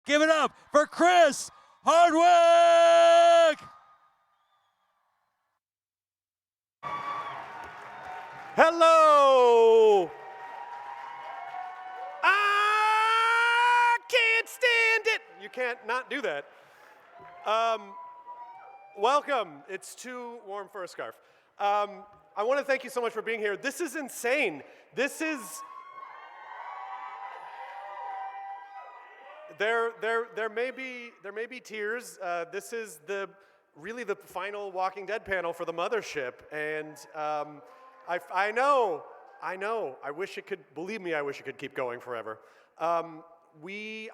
Give it up for Chris Hardwick! Hello! I can't stand it! You can't not do that. Welcome. It's too warm for a scarf. I want to thank you so much for being here. This is insane. This is... There may be tears. This is really the final Walking Dead panel for the mothership, and I know. I wish it could. Believe me, I wish it could keep going forever. I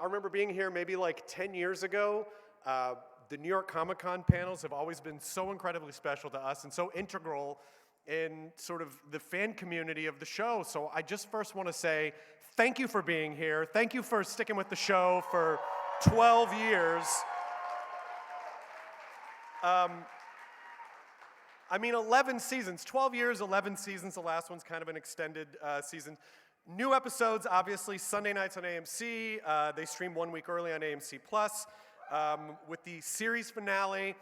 remember being here maybe like 10 years ago. The New York Comic Con panels have always been so incredibly special to us and so integral in sort of the fan community of the show. So I just first want to say thank you for being here. Thank you for sticking with the show for 12 years. I mean, 11 seasons, 12 years, 11 seasons. The last one's kind of an extended season. New episodes, obviously, Sunday nights on AMC. They stream 1 week early on AMC+. With the series finale,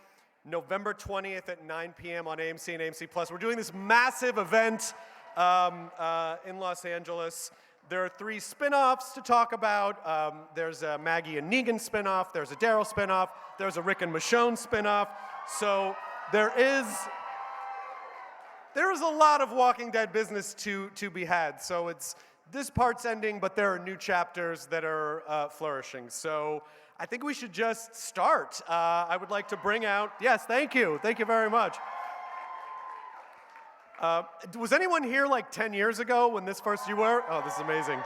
November 20th at 9 p.m. on AMC and AMC+. We're doing this massive event in Los Angeles. There are 3 spin-offs to talk about. There's a Maggie and Negan spin-off. There's a Daryl spin-off. There's a Rick and Michonne spin-off. So there is a lot of Walking Dead business to be had. So this part's ending, but there are new chapters that are flourishing. So I think we should just start. I would like to bring out, yes, thank you very much. Was anyone here like 10 years ago when you were? Oh, this is amazing.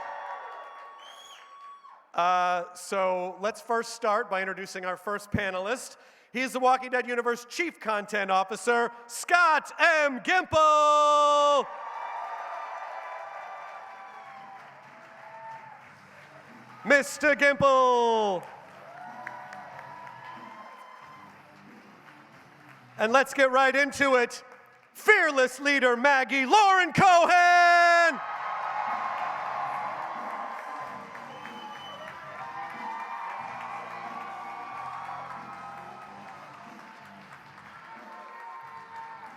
So let's first start by introducing our first panelist. He is the Walking Dead Universe Chief Content Officer, Scott M. Gimple. Mr. Gimple. And let's get right into it. Fearless leader Maggie Lauren Cohen!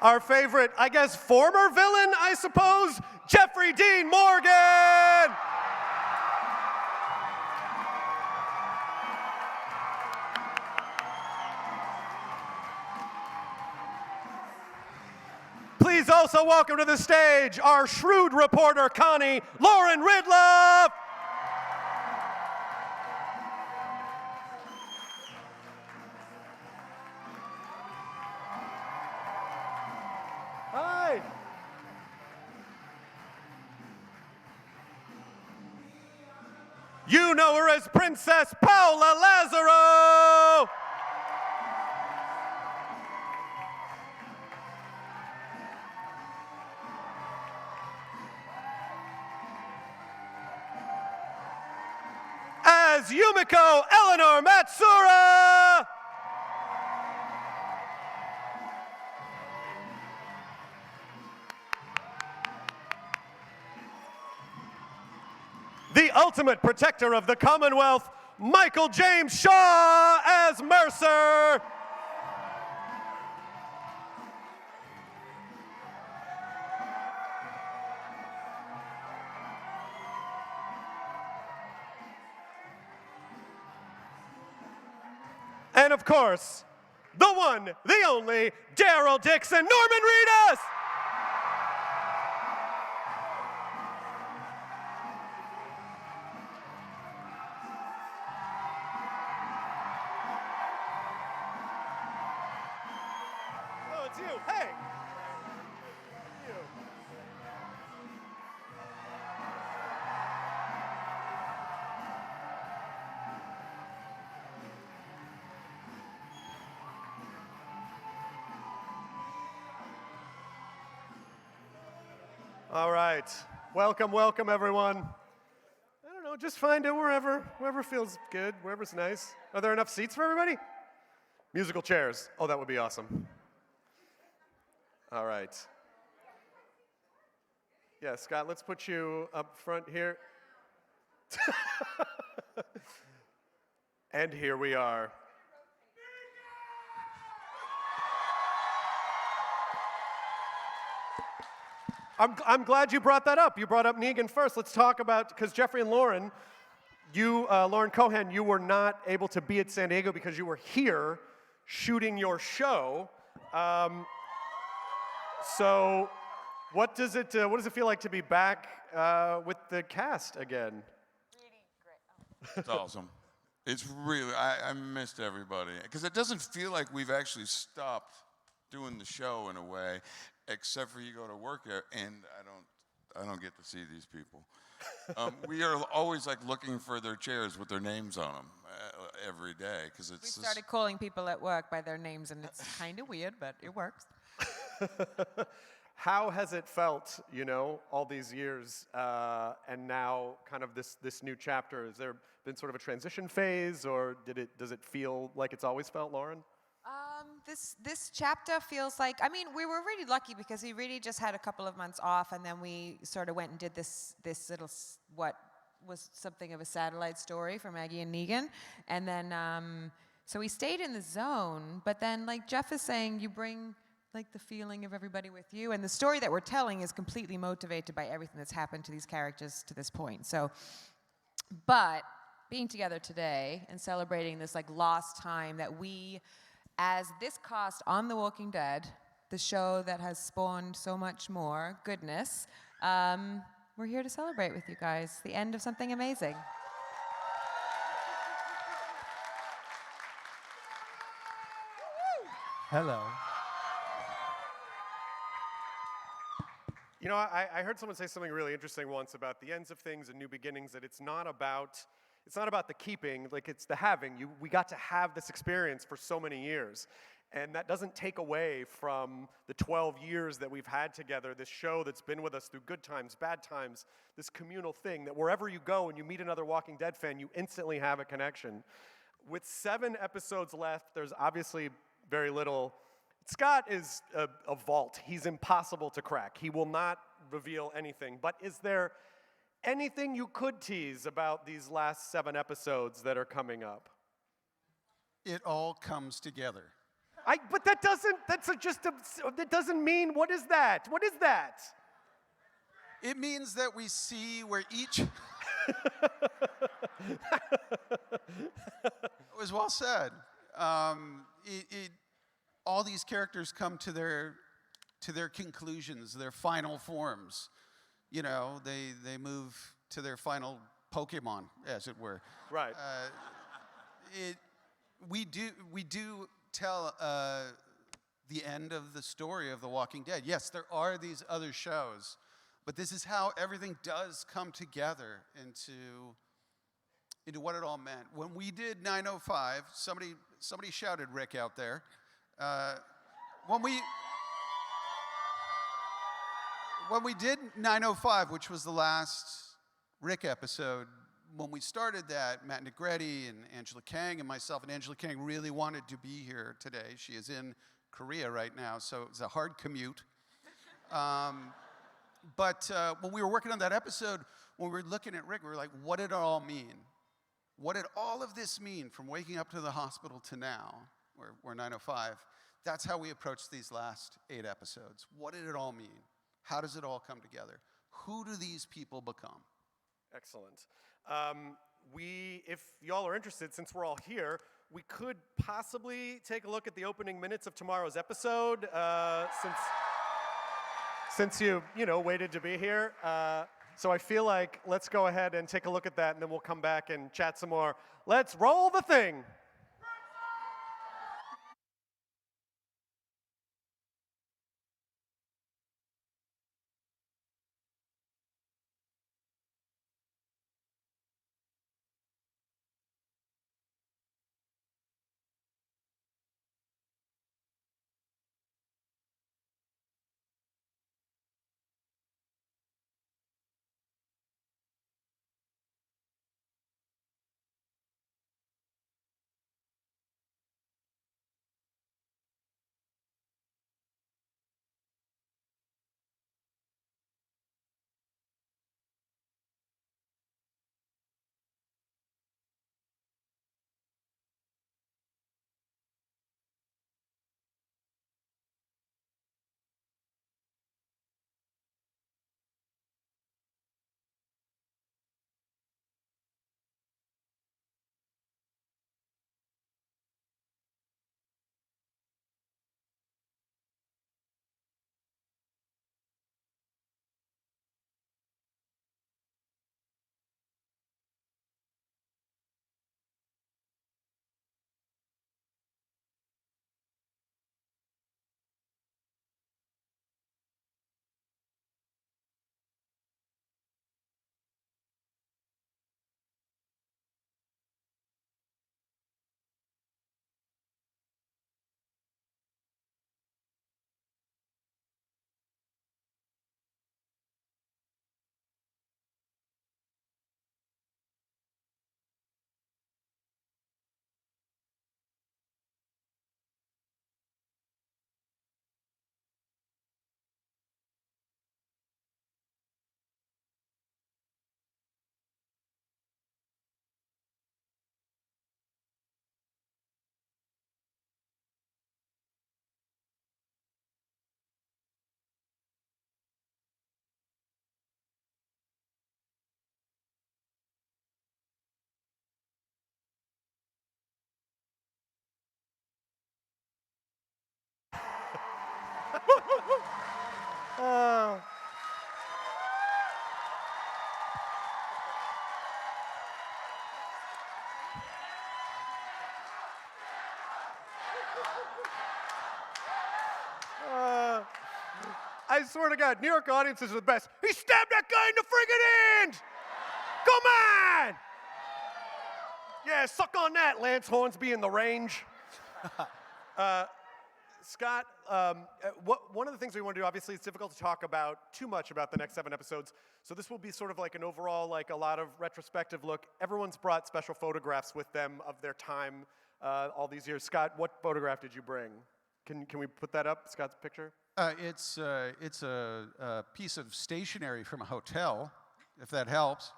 Our favorite, I guess, former villain, I suppose, Jeffrey Dean Morgan! Please also welcome to the stage our shrewd reporter, Connie Lauren Ridloff. Hi. You know her as Princess Paula Lazaro. As Yumiko Eleanor Matsura! The ultimate protector of the Commonwealth, Michael James Shaw as Mercer! And of course, the one, the only, Daryl Dixon, Norman Reedus! Oh, it's you. Hey! You. All right. Welcome, everyone. I don't know, just find it wherever feels good, wherever's nice. Are there enough seats for everybody? Musical chairs. Oh, that would be awesome. All right. Yeah, Scott, let's put you up front here. And here we are. I'm glad you brought that up. You brought up Negan first. Let's talk about, because Jeffrey and Lauren, Lauren Cohan, you were not able to be at San Diego because you were here shooting your show. So what does it feel like to be back with the cast again? Really great. It's awesome. It's really, I missed everybody. Because it doesn't feel like we've actually stopped doing the show in a way, except for you go to work there, and I don't get to see these people. We are always like looking for their chairs with their names on them every day, because it's. We started calling people at work by their names, and it's kind of weird, but it works. How has it felt, all these years, and now kind of this new chapter? Has there been sort of a transition phase, or does it feel like it's always felt, Lauren? This chapter feels like, we were really lucky because we really just had a couple of months off, and then we sort of went and did this little, what was something of a satellite story for Maggie and Negan. And then, so we stayed in the zone, but then like Jeff is saying, you bring like the feeling of everybody with you, and the story that we're telling is completely motivated by everything that's happened to these characters to this point. So, but being together today and celebrating this like lost time that we, as this cast on The Walking Dead, the show that has spawned so much more goodness, we're here to celebrate with you guys the end of something amazing. Hello. I heard someone say something really interesting once about the ends of things and new beginnings, that it's not about the keeping, like it's the having. We got to have this experience for so many years. And that doesn't take away from the 12 years that we've had together, this show that's been with us through good times, bad times, this communal thing that wherever you go and you meet another Walking Dead fan, you instantly have a connection. With 7 episodes left, there's obviously very little. Scott is a vault. He's impossible to crack. He will not reveal anything. But is there anything you could tease about these last 7 episodes that are coming up? It all comes together. But that doesn't mean, what is that? What is that? It means that we see where each. It was well said. All these characters come to their conclusions, their final forms. They move to their final Pokemon, as it were. Right. We do tell the end of the story of The Walking Dead. Yes, there are these other shows, but this is how everything does come together into what it all meant. When we did 905, somebody shouted Rick out there. When we did 905, which was the last Rick episode, when we started that, Matt Negretti and Angela Kang and myself, and Angela Kang really wanted to be here today. She is in Korea right now, so it's a hard commute. But when we were working on that episode, when we were looking at Rick, we were like, what did it all mean? What did all of this mean from waking up to the hospital to now, we're 905? That's how we approached these last 8 episodes. What did it all mean? How does it all come together? Who do these people become? Excellent. If y'all are interested, since we're all here, we could possibly take a look at the opening minutes of tomorrow's episode, since you waited to be here. So I feel like let's go ahead and take a look at that, and then we'll come back and chat some more. Let's roll the thing. I swear to God, New York audiences are the best. He stabbed that guy in the friggin' hand! Come on! Yeah, suck on that, Lance Hornsby in the range. Scott, one of the things we want to do, obviously, it's difficult to talk about too much about the next 7 episodes. So this will be sort of like an overall, like a lot of retrospective look. Everyone's brought special photographs with them of their time all these years. Scott, what photograph did you bring? Can we put that up, Scott's picture? It's a piece of stationery from a hotel, if that helps.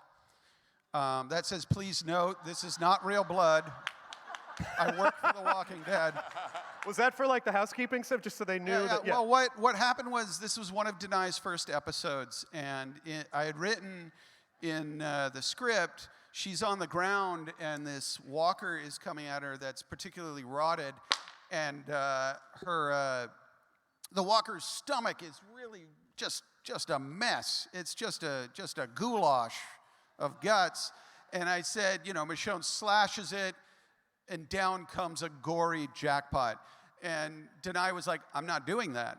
That says, please note, this is not real blood. I work for The Walking Dead. Was that for like the housekeeping stuff, just so they knew that? Yeah. Well, what happened was this was one of Denai's first episodes, and I had written in the script, she's on the ground, and this walker is coming at her that's particularly rotted, and the walker's stomach is really just a mess. It's just a goulash of guts. And I said, you know, Michonne slashes it, and down comes a gory jackpot. And Denai was like, I'm not doing that.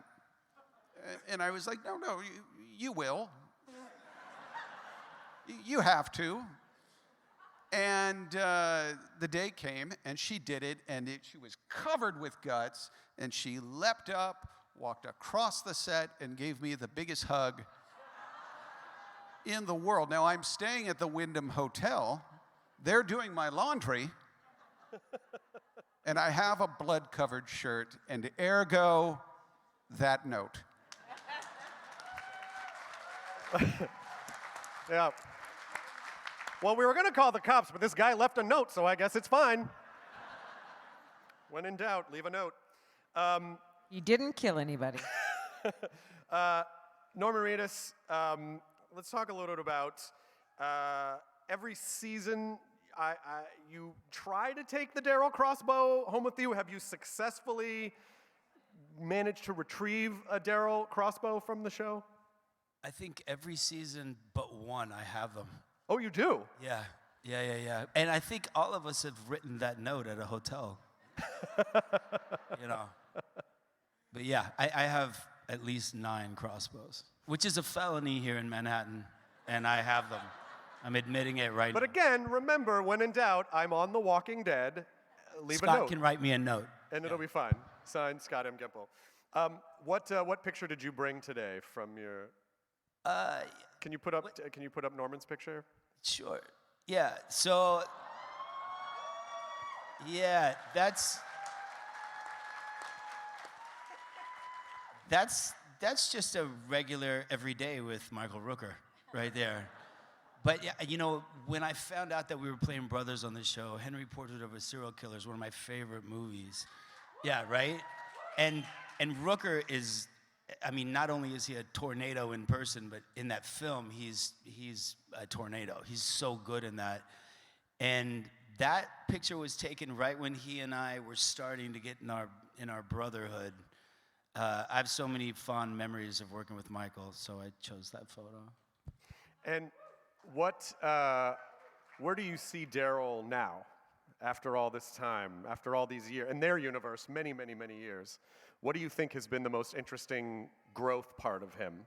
And I was like, no, you will. You have to. And the day came, and she did it, and she was covered with guts, and she leapt up, walked across the set, and gave me the biggest hug in the world. Now, I'm staying at the Wyndham Hotel. They're doing my laundry, and I have a blood-covered shirt, and ergo, that note. Yeah. Well, we were going to call the cops, but this guy left a note, so I guess it's fine. When in doubt, leave a note. You didn't kill anybody. Norman Reedus, let's talk a little bit about every season. You try to take the Daryl crossbow home with you. Have you successfully managed to retrieve a Daryl crossbow from the show? I think every season but one, I have them. Oh, you do? Yeah. And I think all of us have written that note at a hotel. You know. But yeah, I have at least 9 crossbows, which is a felony here in Manhattan, and I have them. I'm admitting it right now. But again, remember, when in doubt, I'm on The Walking Dead. Leave a note. Scott can write me a note. And it'll be fine. Signed, Scott M. Gimple. What picture did you bring today from your... Can you put up Norman's picture? Sure. Yeah. So. Yeah, that's just a regular everyday with Michael Rooker, right there. But yeah, you know, when I found out that we were playing brothers on the show, Henry Portrait of a Serial Killer is one of my favorite movies. Yeah, right. And Rooker is. I mean, not only is he a tornado in person, but in that film, he's a tornado. He's so good in that. And that picture was taken right when he and I were starting to get in our brotherhood. I have so many fond memories of working with Michael, so I chose that photo. And where do you see Daryl now, after all this time, after all these years, in their universe, many, many, many years? What do you think has been the most interesting growth part of him?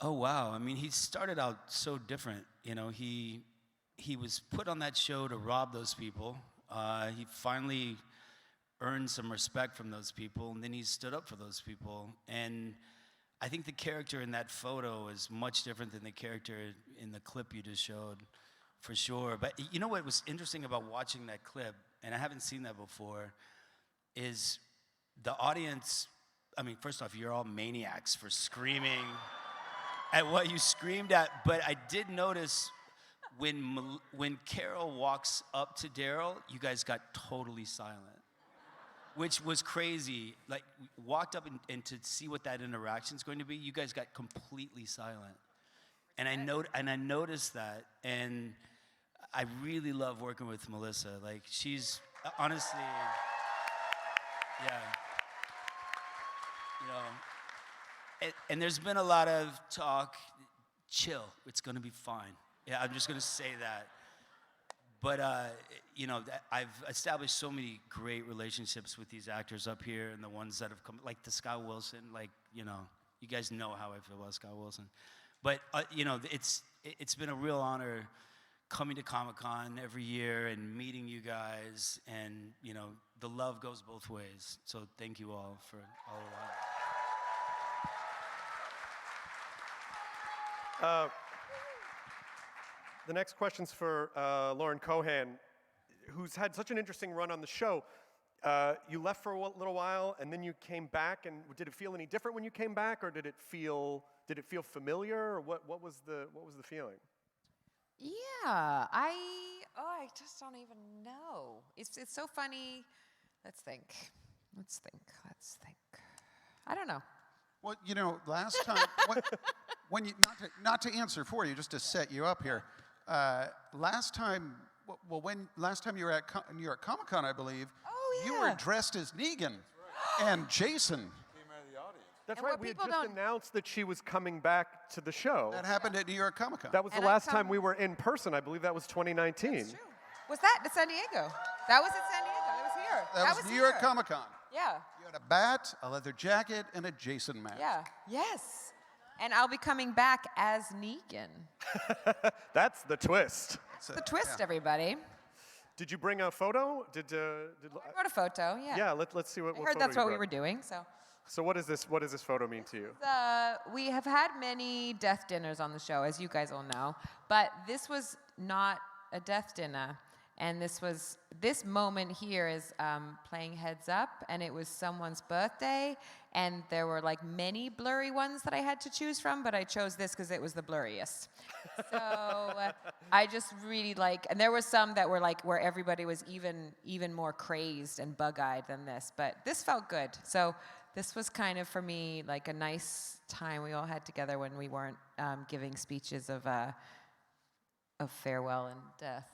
Oh, wow. I mean, he started out so different. You know, he was put on that show to rob those people. He finally earned some respect from those people, and then he stood up for those people. And I think the character in that photo is much different than the character in the clip you just showed, for sure. But you know what was interesting about watching that clip, and I haven't seen that before, is the audience. I mean, first off, you're all maniacs for screaming at what you screamed at. But I did notice when Carol walks up to Daryl, you guys got totally silent, which was crazy. Like, walked up and to see what that interaction's going to be, you guys got completely silent. And I noticed that, and I really love working with Melissa. Like, she's honestly, yeah. You know, and there's been a lot of talk, chill, it's gonna be fine. Yeah, I'm just gonna say that. But you know, I've established so many great relationships with these actors up here, and the ones that have come, like the Scott Wilson. Like, you know, you guys know how I feel about Scott Wilson. But you know, it's been a real honor coming to Comic-Con every year and meeting you guys, and you know, the love goes both ways. So thank you all for all of that. The next question's for Lauren Cohan, who's had such an interesting run on the show. You left for a little while, and then you came back. And did it feel any different when you came back, or did it feel familiar, or what was the feeling? Yeah, I just don't even know. It's so funny. Let's think. I don't know. Well, you know, last time, when you, not to answer for you, just to set you up here, last time you were at New York Comic Con, I believe, Oh, you yeah. were dressed as Negan and Jason. That's And right. what We had people just don't- announced that she was coming back to the show. That happened at New York Comic Con. That was the And I last time come- we were in person. I believe that was 2019. It's true. Was that at San Diego? That was at San Diego. That was here. That was New York here. Comic Con. Yeah. You had a bat, a leather jacket, and a Jason mask. Yeah. Yes. And I'll be coming back as Negan. That's the twist. It's The twist, everybody. Did you bring a photo? I wrote a photo. Yeah. yeah, let's see what. I what heard photo that's you what we brought. were doing. So. So what does this photo mean to you? We have had many death dinners on the show, as you guys all know, but this was not a death dinner. And this moment here is playing Heads Up, and it was someone's birthday, and there were like many blurry ones that I had to choose from, but I chose this because it was the blurriest. So I just really and there were some that were like where everybody was even more crazed and bug-eyed than this, but this felt good. So this was kind of, for me, like a nice time we all had together when we weren't giving speeches of farewell and death.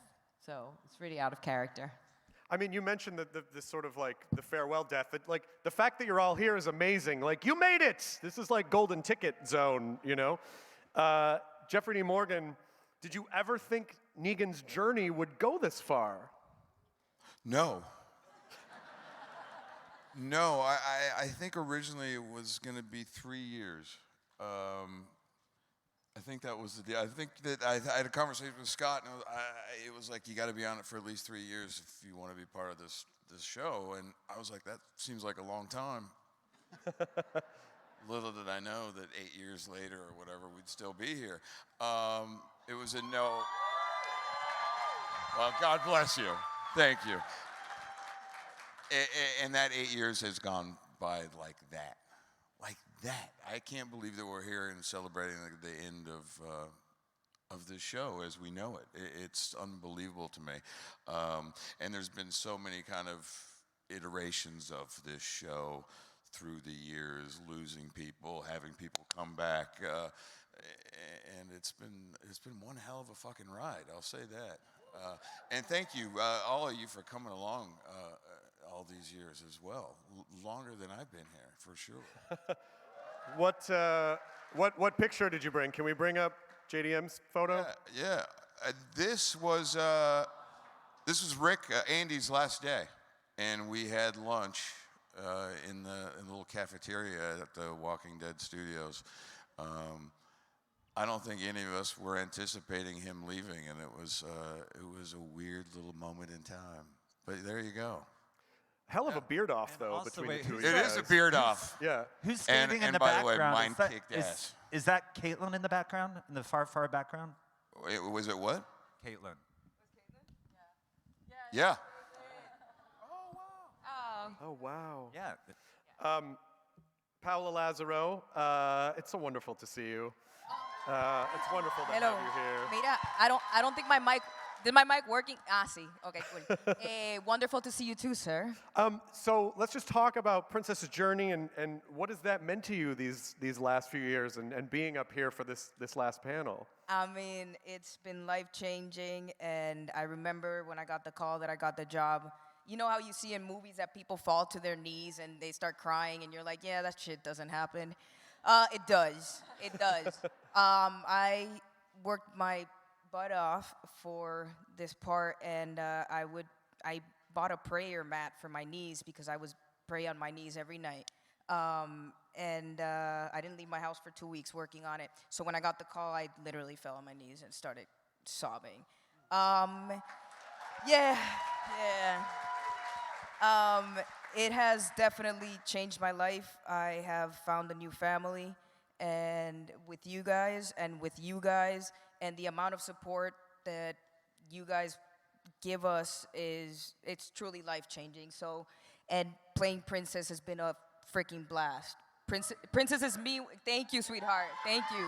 So it's really out of character. I mean, you mentioned the sort of like the farewell death. Like the fact that you're all here is amazing. Like you made it. This is like golden ticket zone, you know. Jeffrey D. Morgan, did you ever think Negan's journey would go this far? No. No, I think originally it was going to be 3 years. I think that was the deal. I think that I had a conversation with Scott, and it was like, you got to be on it for at least 3 years if you want to be part of this show. And I was like, that seems like a long time. Little did I know that 8 years later or whatever, we'd still be here. It was a no. Well, God bless you. Thank you. And that 8 years has gone by like that. Like that. I can't believe that we're here and celebrating the end of this show as we know it. It's unbelievable to me. And there's been so many kind of iterations of this show through the years, losing people, having people come back, and it's been one hell of a fucking ride. I'll say that. And thank you, all of you, for coming along all these years as well. Longer than I've been here, for sure. What picture did you bring? Can we bring up JDM's photo? Yeah. This was Rick, Andy's last day, and we had lunch in the little cafeteria at the Walking Dead Studios. I don't think any of us were anticipating him leaving, and it was a weird little moment in time. But there you go. Hell of a beard off, And though, also, between wait, the two of who's you It is a guys. beard off. Yeah. Who's standing in and the by the way, background? mine Is that- kicked is- ass. Is that Caitlin in the background, in the far background? Was it what? Caitlin. Yeah. Oh. Oh, wow. Yeah. Paola Lazaro, it's so wonderful to see you. It's wonderful to Hello. have you here. Mira, I don't think my mic. Did my mic working? Ah, sí. Okay, cool. Wonderful to see you too, sir. So let's just talk about Princess's journey and what has that meant to you these last few years and being up here for this last panel. I mean, it's been life-changing, and I remember when I got the call that I got the job. You know how you see in movies that people fall to their knees and they start crying, and you're like, yeah, that shit doesn't happen. It does. It does. I worked my butt off for this part, and I bought a prayer mat for my knees because I was pray on my knees every night. And I didn't leave my house for 2 weeks working on it. So when I got the call, I literally fell on my knees and started sobbing. Yeah, yeah. It has definitely changed my life. I have found a new family, and with you guys, and the amount of support that you guys give us it's truly life-changing. So, and playing Princess has been a freaking blast. Princess is me. Thank you, sweetheart. Thank you.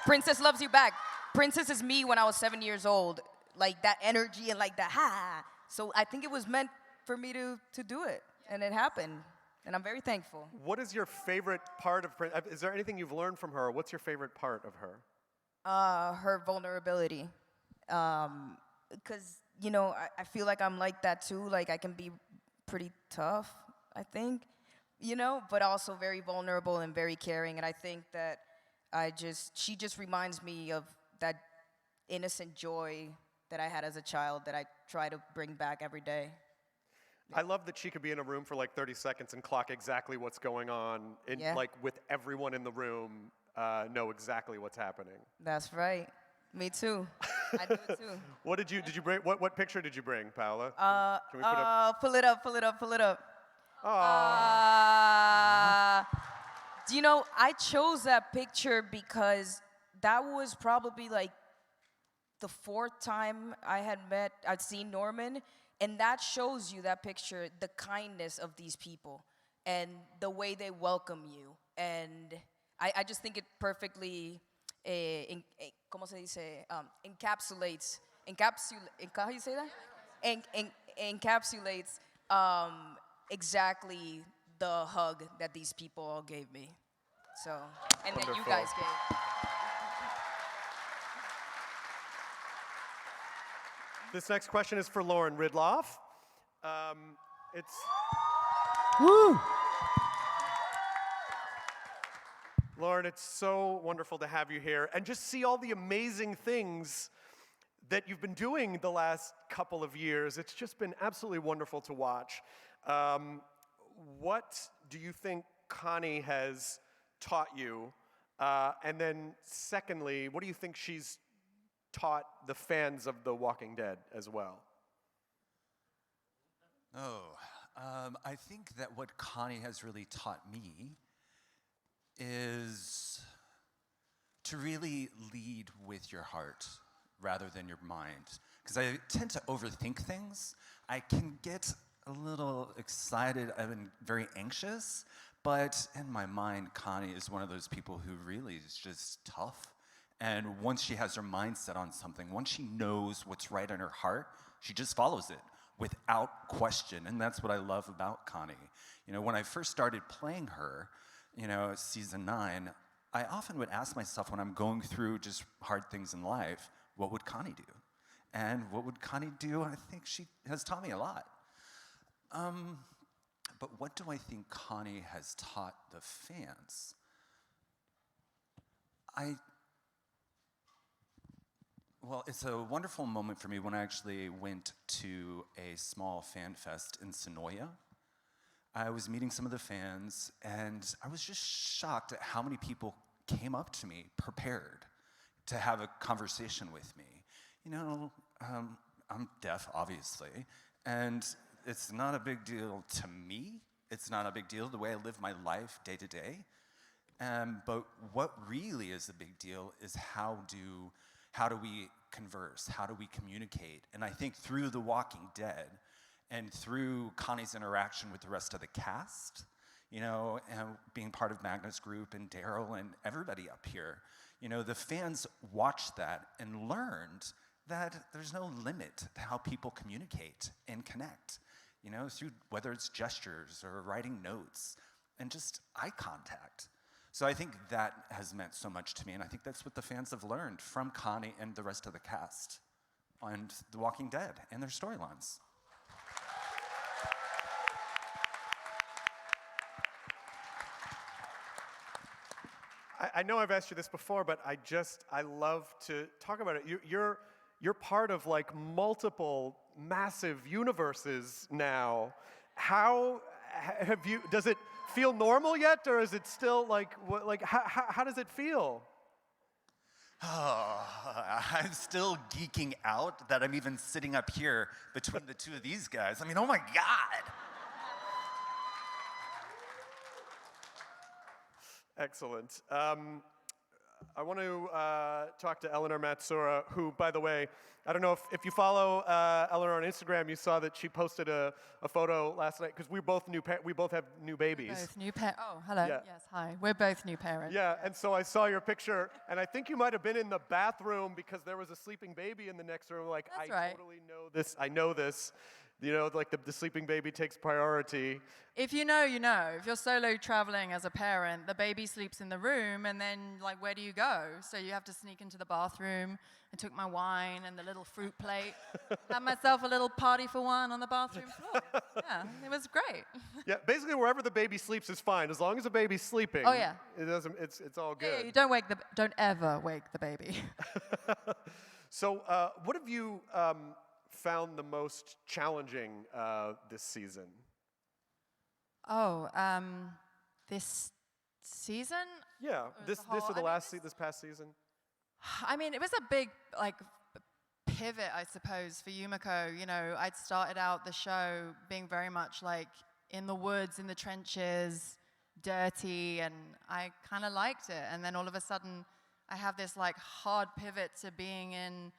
Princess loves you back. Princess is me when I was 7 years old. Like that energy and like that ha. So I think it was meant for me to do it, and it happened, and I'm very thankful. What is your favorite part of Princess? Is there anything you've learned from her? What's your favorite part of her? Her vulnerability. Because, I feel like I'm like that too. Like, I can be pretty tough, I think, but also very vulnerable and very caring. And I think that she just reminds me of that innocent joy that I had as a child that I try to bring back every day. I love that she could be in a room for like 30 seconds and clock exactly what's going on, and like with everyone in the room know exactly what's happening. That's right. Me too. I do it too. What did you bring? What picture did you bring, Paola? Can we put up? Pull it up. I chose that picture because that was probably like the 4th time I'd seen Norman, and that shows you, that picture, the kindness of these people and the way they welcome you. And I just think it perfectly ¿cómo se dice? Encapsulates, how do you say that? Encapsulates exactly the hug that these people all gave me. So, and that you guys gave. This next question is for Lauren Ridloff. Lauren, it's so wonderful to have you here and just see all the amazing things that you've been doing the last couple of years. It's just been absolutely wonderful to watch. What do you think Connie has taught you? And then secondly, what do you think she's taught the fans of The Walking Dead as well? I think that what Connie has really taught me is to really lead with your heart rather than your mind. Because I tend to overthink things. I can get a little excited and very anxious, but in my mind, Connie is one of those people who really is just tough. And once she has her mind set on something, once she knows what's right in her heart, she just follows it without question. And that's what I love about Connie. When I first started playing her, season 9, I often would ask myself when I'm going through just hard things in life, what would Connie do? And what would Connie do? I think she has taught me a lot. But what do I think Connie has taught the fans? Well, it's a wonderful moment for me when I actually went to a small fan fest in Sonoya. I was meeting some of the fans, and I was just shocked at how many people came up to me prepared to have a conversation with me. I'm deaf, obviously, and it's not a big deal to me. It's not a big deal the way I live my life day to day. But what really is a big deal is how do we converse? How do we communicate? And I think through The Walking Dead and through Connie's interaction with the rest of the cast, and being part of Magna's group and Daryl and everybody up here, the fans watched that and learned that there's no limit to how people communicate and connect, through whether it's gestures or writing notes and just eye contact. So I think that has meant so much to me, and I think that's what the fans have learned from Connie and the rest of the cast on The Walking Dead and their storylines. I know I've asked you this before, but I love to talk about it. You're part of like multiple massive universes now. How have you? Does it feel normal yet, or is it still like how does it feel? Oh, I'm still geeking out that I'm even sitting up here between the two of these guys. I mean, oh my God. Excellent. I want to talk to Eleanor Matsuura, who, by the way, I don't know if you follow Eleanor on Instagram, you saw that she posted a photo last night because we both have new babies. Both new Oh, hello. Yeah. Yes, hi. We're both new parents. Yeah, and so I saw your picture, and I think you might have been in the bathroom because there was a sleeping baby in the next room. Like, That's I right. totally know this. I know this. You know, like the sleeping baby takes priority. If you know, you know. If you're solo traveling as a parent, the baby sleeps in the room, and then, like, where do you go? So you have to sneak into the bathroom. I took my wine and the little fruit plate. Had myself a little party for one on the bathroom floor. Yeah, it was great. Yeah, basically wherever the baby sleeps is fine as long as the baby's sleeping. Oh, yeah. It doesn't. It's all Yeah, good. you don't ever wake the baby. So, what have you found the most challenging this season? Oh, this season? Yeah, this the whole- or the I mean, last this- this past season. I mean, it was a big, like, pivot, I suppose, for Yumiko. You know, I'd started out the show being very much like in the woods, in the trenches, dirty, and I kind of liked it. And then all of a sudden, I have this like hard pivot to being in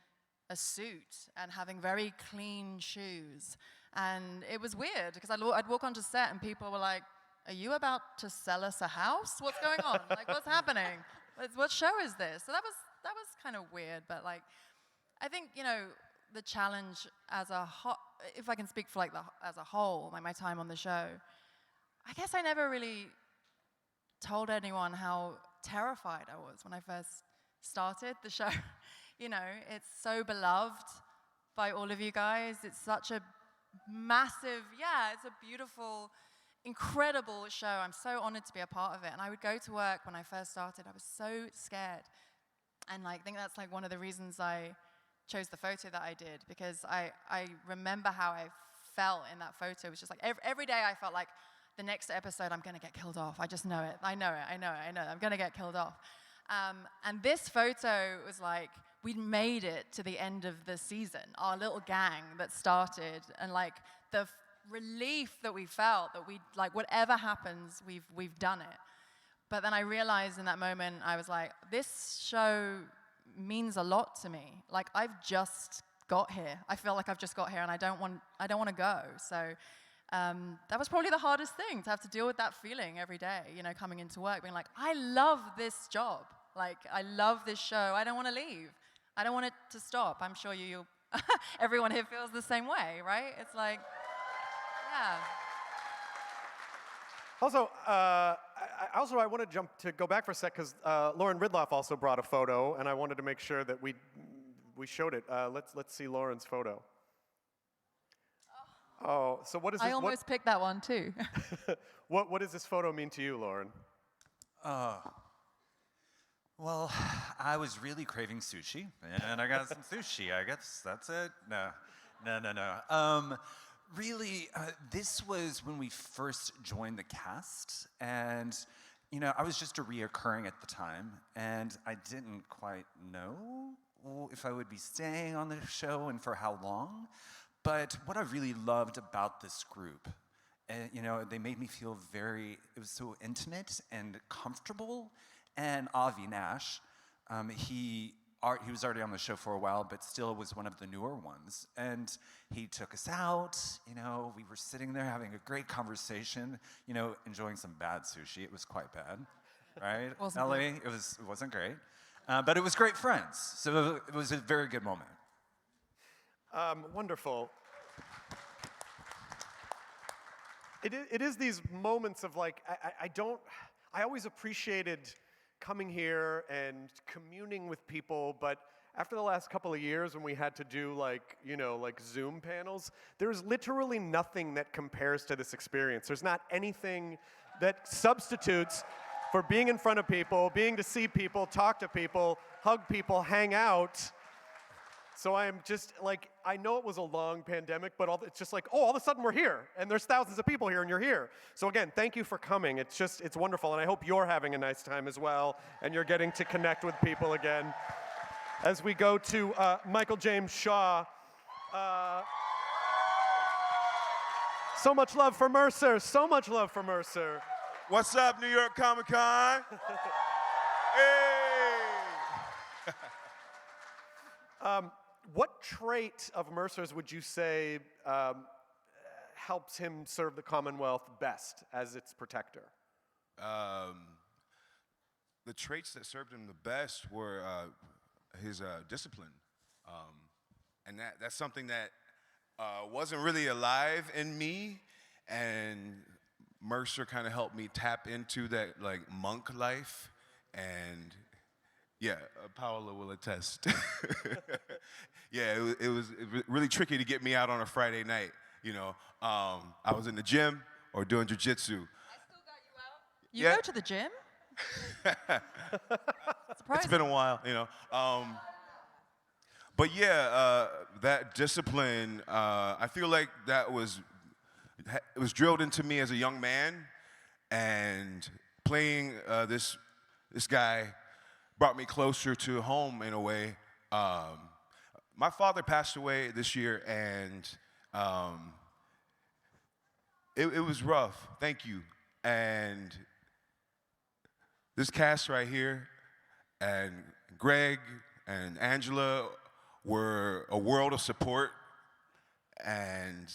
a suit and having very clean shoes. And it was weird because I'd walk onto set and people were like, "Are you about to sell us a house? What's going on? Like, what's happening? What show is this?" So that was kind of weird, but like, I think, you know, the challenge as a if I can speak for like as a whole, like my time on the show, I guess I never really told anyone how terrified I was when I first started the show. You know, it's so beloved by all of you guys. It's such a massive, it's a beautiful, incredible show. I'm so honored to be a part of it. And I would go to work when I first started. I was so scared. And like, I think that's like one of the reasons I chose the photo that I did, because I remember how I felt in that photo. It was just like every day I felt like the next episode I'm going to get killed off. I just know it. I know. I'm going to get killed off. And this photo was like, we made it to the end of the season, our little gang that started, and like the relief that we felt that we, like, whatever happens, we've done it. But then I realized in that moment, I was like, this show means a lot to me. Like, I've just got here. I feel like I've just got here, and I don't want to go. So that was probably the hardest thing, to have to deal with that feeling every day, you know, coming into work, being like, I love this job. Like, I love this show. I don't want to leave. I don't want it to stop. I'm sure you everyone here feels the same way, right? It's like, yeah. Also, I want to go back for a sec because Lauren Ridloff also brought a photo, and I wanted to make sure that we showed it. Let's see Lauren's photo. Oh, so what is this? I almost picked that one too. What does this photo mean to you, Lauren? Well, I was really craving sushi, and I got some sushi. I guess that's it. No. Really, this was when we first joined the cast, and you know, I was just a reoccurring at the time, and I didn't quite know if I would be staying on the show and for how long. But what I really loved about this group, you know, they made me feel it was so intimate and comfortable. And Avi Nash, he was already on the show for a while, but still was one of the newer ones. And he took us out, you know, we were sitting there having a great conversation, you know, enjoying some bad sushi. It was quite bad, right? Ellie, it wasn't great. But it was great friends, so it was a very good moment. Wonderful. It is these moments of like, I always appreciated coming here and communing with people, but after the last couple of years when we had to do like Zoom panels, there's literally nothing that compares to this experience. There's not anything that substitutes for being in front of people, being to see people, talk to people, hug people, hang out. So I am just like, I know it was a long pandemic, but it's just like, oh, all of a sudden we're here, and there's thousands of people here, and you're here. So again, thank you for coming. It's wonderful, and I hope you're having a nice time as well, and you're getting to connect with people again. As we go to Michael James Shaw. So much love for Mercer, so much love for Mercer. What's up, New York Comic Con? Hey! What trait of Mercer's would you say helps him serve the Commonwealth best as its protector? The traits that served him the best were his discipline. And that's something that wasn't really alive in me, and Mercer kind of helped me tap into that like monk life, and yeah, Paola will attest. Yeah, it was really tricky to get me out on a Friday night. You know, I was in the gym or doing jujitsu. I still got you out. You Yeah. go to the gym? It's been a while, you know. But yeah, that discipline, I feel like it was drilled into me as a young man, and playing this guy brought me closer to home in a way. My father passed away this year, and it was rough. Thank you. And this cast right here, and Greg and Angela were a world of support, and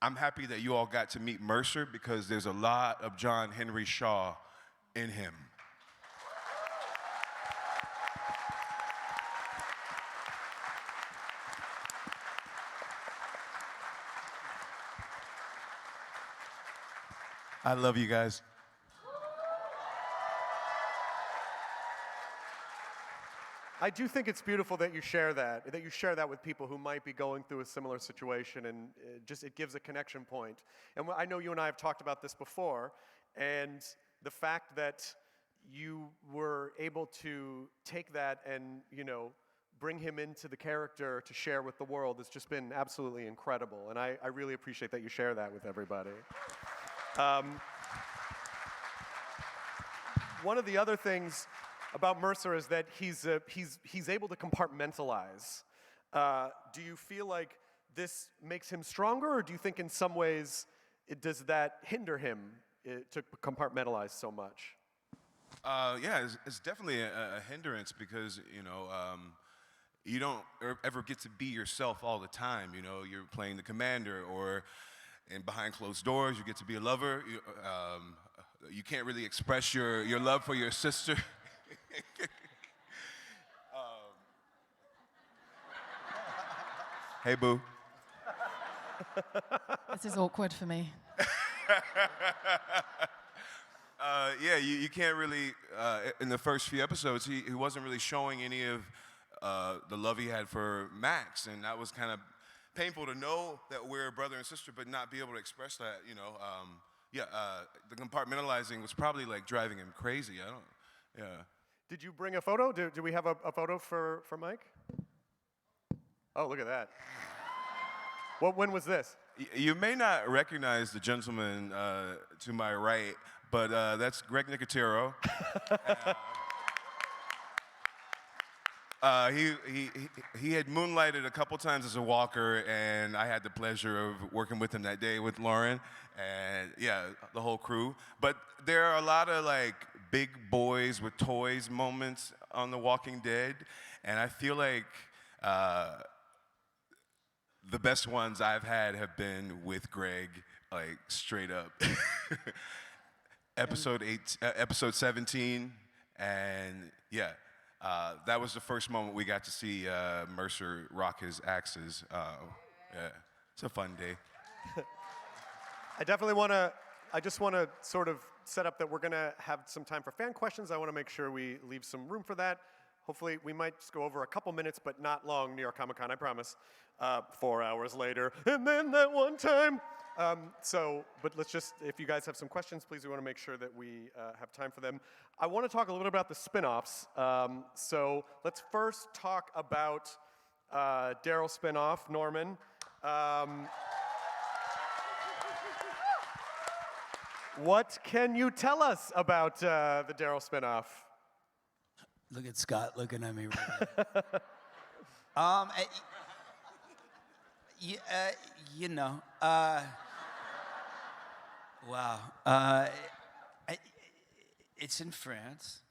I'm happy that you all got to meet Mercer, because there's a lot of John Henry Shaw in him. I love you guys. I do think it's beautiful that you share that with people who might be going through a similar situation, and it gives a connection point. And I know you and I have talked about this before, and the fact that you were able to take that and, you know, bring him into the character to share with the world has just been absolutely incredible, and I really appreciate that you share that with everybody. One of the other things about Mercer is that he's able to compartmentalize. Do you feel like this makes him stronger, or do you think in some ways does that hinder him to compartmentalize so much? Yeah, it's definitely a hindrance, because, you know, you don't ever get to be yourself all the time. You know, you're playing the commander, or behind closed doors, you get to be a lover. You can't really express your love for your sister. Hey, boo. This is awkward for me. Yeah, you can't really, in the first few episodes, he wasn't really showing any of the love he had for Max, and that was kind of painful to know that we're brother and sister, but not be able to express that, you know. The compartmentalizing was probably like driving him crazy. Yeah. Did you bring a photo? Do we have a photo for Mike? Oh, look at that. When was this? You may not recognize the gentleman to my right, but that's Greg Nicotero. He had moonlighted a couple times as a walker, and I had the pleasure of working with him that day with Lauren, and yeah, the whole crew. But there are a lot of like big boys with toys moments on The Walking Dead, and I feel like the best ones I've had have been with Greg, like straight up. Episode 17, and yeah. That was the first moment we got to see Mercer rock his axes. Yeah, it's a fun day. I just want to sort of set up that we're going to have some time for fan questions. I want to make sure we leave some room for that. Hopefully, we might just go over a couple minutes, but not long, New York Comic Con, I promise. 4 hours later, and then that one time But let's just, if you guys have some questions, please, we want to make sure that we have time for them. I want to talk a little bit about the spin-offs. So let's first talk about Daryl spin-off, Norman. What can you tell us about the Daryl spin-off? Look at Scott looking at me right now. You know, wow. It's in France.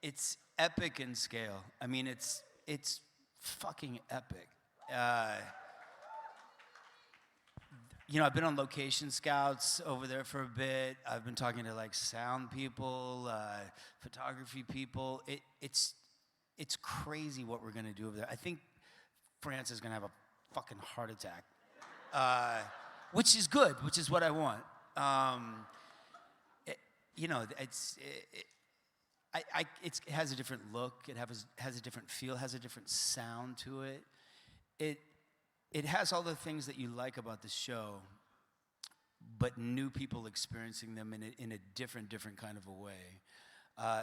It's epic in scale. I mean, it's fucking epic. You know, I've been on location scouts over there for a bit. I've been talking to like sound people, photography people. It's crazy what we're gonna do over there. I think France is gonna have a fucking heart attack, which is good, which is what I want. You know, it has a different look. It has a different feel. Has a different sound to it. It has all the things that you like about the show, but new people experiencing them in a different kind of a way.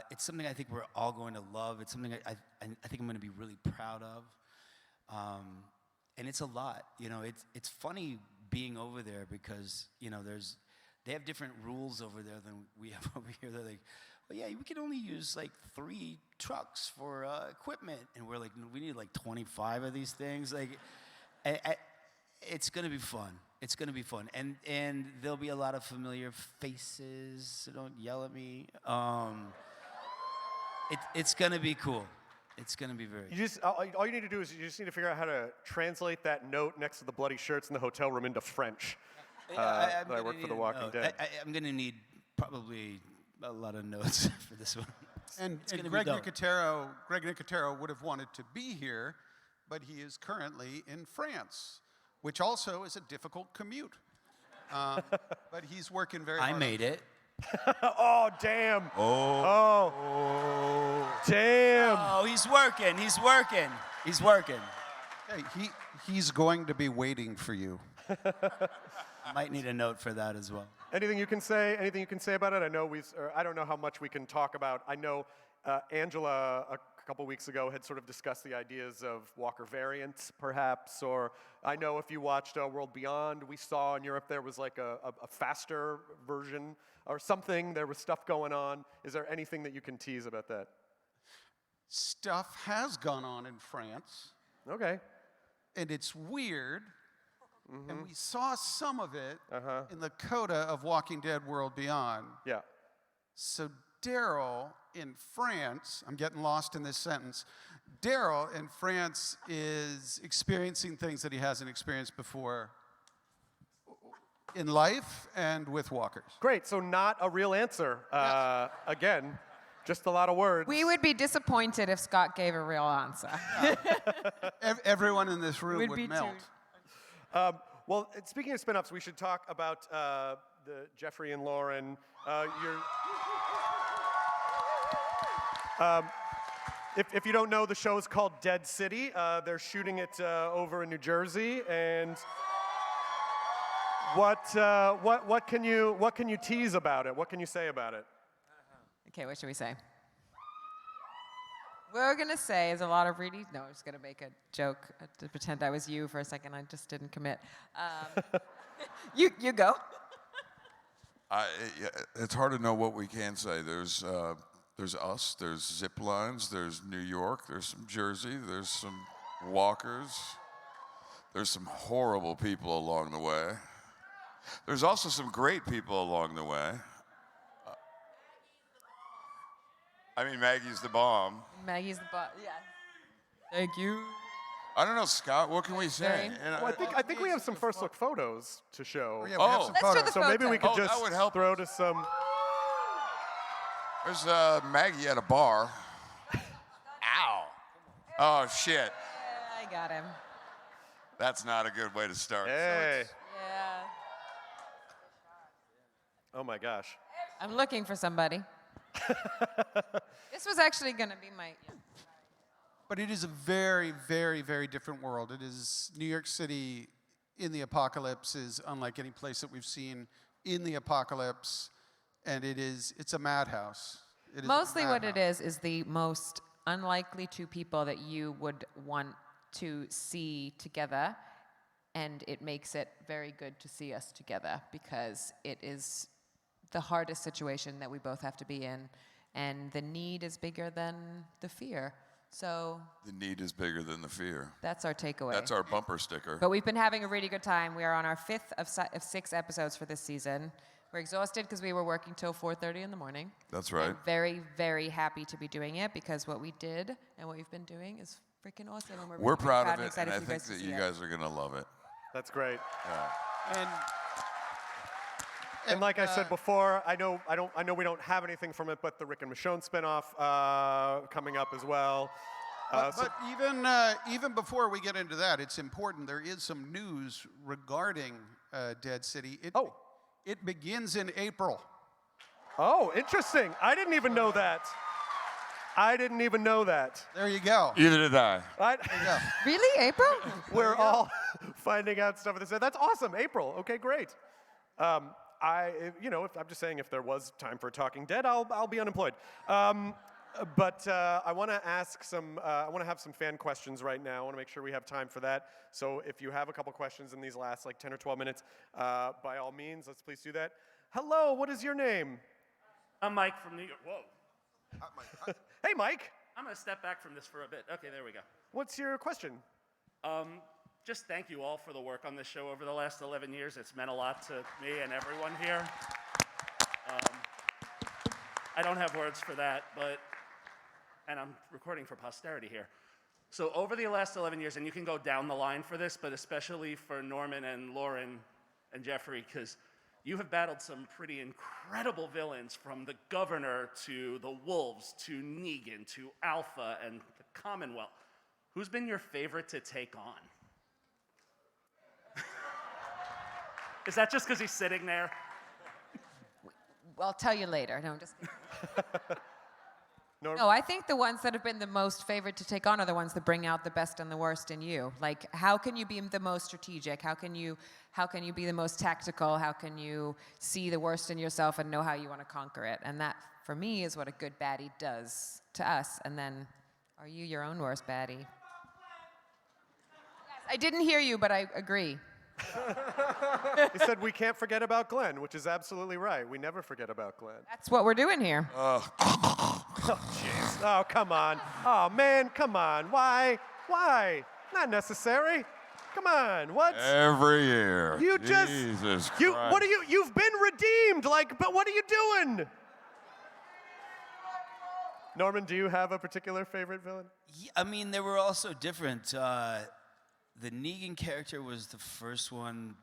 It's something I think we're all going to love. It's something I think I'm going to be really proud of. And it's a lot. You know, it's funny being over there because, you know, they have different rules over there than we have over here. They're like, well, yeah, we can only use like 3 trucks for equipment. And we're like, we need like 25 of these things. Like, it's going to be fun. It's going to be fun. And there'll be a lot of familiar faces, so don't yell at me. It's going to be cool. It's going to be very cool. All you need to do is you just need to figure out how to translate that note next to the bloody shirts in the hotel room into French. I work for The Walking Dead. I'm going to need probably a lot of notes for this one. And gonna Greg be dope. Nicotero would have wanted to be here, but he is currently in France, which also is a difficult commute. But he's working very hard. I made it. Oh, damn. Oh. Damn. Oh, he's working. He's working. He's working. Hey, he's going to be waiting for you. I might need a note for that as well. Anything you can say? Anything you can say about it? I don't know how much we can talk about. I know Angela a couple weeks ago had sort of discussed the ideas of Walker variants, perhaps. Or I know if you watched World Beyond, we saw in Europe there was like a faster version or something. There was stuff going on. Is there anything that you can tease about that? Stuff has gone on in France. Okay. And it's weird. And we saw some of it in the coda of Walking Dead World Beyond. Yeah. So Daryl in France, I'm getting lost in this sentence. Daryl in France is experiencing things that he hasn't experienced before in life and with walkers. Great. So not a real answer. Again, just a lot of words. We would be disappointed if Scott gave a real answer. Everyone in this room Would would be melt. Well, speaking of spin-offs, we should talk about the Jeffrey and Lauren. If you don't know, the show is called Dead City. They're shooting it over in New Jersey, and what can you tease about it? What can you say about it? Okay, what should we say? What we're going to say is a lot of really... No, I'm just going to make a joke to pretend I was you for a second. I just didn't commit. You go. It's hard to know what we can say. There's us, there's zip lines, there's New York, there's some Jersey, there's some walkers. There's some horrible people along the way. There's also some great people along the way. I mean, Maggie's the bomb. Maggie's the butt. Yeah. Thank you. I don't know, Scott. What can we say? Well, I think we have some first look photos to show. Oh, yeah, we have some Let's photos. do the So maybe we could Oh, just that would help throw to some. There's Maggie at a bar. Ow. Oh, shit. I got him. That's not a good way to start. Hey. Yeah. Oh my gosh. I'm looking for somebody. This was actually going to be my... Yeah. But it is a very, very, very different world. It is New York City in the apocalypse is unlike any place that we've seen in the apocalypse, and it's a madhouse. It is a Mostly what it madhouse. is the most unlikely two people that you would want to see together, and it makes it very good to see us together because it is the hardest situation that we both have to be in, and the need is bigger than the fear. So The need is bigger than the fear. that's our takeaway. That's our bumper sticker. But we've been having a really good time. We are on our 5th of 6 episodes for this season. We're exhausted because we were working till 4:30 in the morning. That's right. I'm very, very happy to be doing it because what we did and what we've been doing is freaking awesome. And We're really proud of and it, excited and I for think to that see you it. guys are going to love it. That's great. And like I said before, I know we don't have anything from it, but the Rick and Michonne spinoff coming up as well. But even before we get into that, it's important. There is some news regarding Dead City. It begins in April. Oh, interesting. I didn't even know that. There you go. Either did I. There you go. Really, April? We're all finding out stuff. That's awesome. April. Okay, great. I'm just saying, if there was time for Talking Dead, I'll be unemployed. But I want to ask I want to have some fan questions right now. I want to make sure we have time for that. So if you have a couple questions in these last 10 or 12 minutes, by all means, let's please do that. Hello, what is your name? I'm Mike from New York. Whoa. Hey, Mike. I'm going to step back from this for a bit. Okay, there we go. What's your question? Just thank you all for the work on this show over the last 11 years. It's meant a lot to me and everyone here. I don't have words for that, and I'm recording for posterity here. So over the last 11 years, and you can go down the line for this, but especially for Norman and Lauren and Jeffrey, because you have battled some pretty incredible villains, from the Governor to the Wolves to Negan to Alpha and the Commonwealth. Who's been your favorite to take on? Is that just because he's sitting there? Well, I'll tell you later. No, I'm just kidding. Norm? No, I think the ones that have been the most favored to take on are the ones that bring out the best and the worst in you. Like, how can you be the most strategic? How can you be the most tactical? How can you see the worst in yourself and know how you want to conquer it? And that, for me, is what a good baddie does to us. And then, are you your own worst baddie? Yes, I didn't hear you, but I agree. He said we can't forget about Glenn, which is absolutely right. We never forget about Glenn. That's what we're doing here. Oh, jeez. Oh, come on. Oh, man, come on. Why? Not necessary. Come on. What? Every year. You just. Jesus You. Christ. What are you? You've been redeemed. But what are you doing? Norman, do you have a particular favorite villain? Yeah, I mean, they were all so different. The Negan character was the first one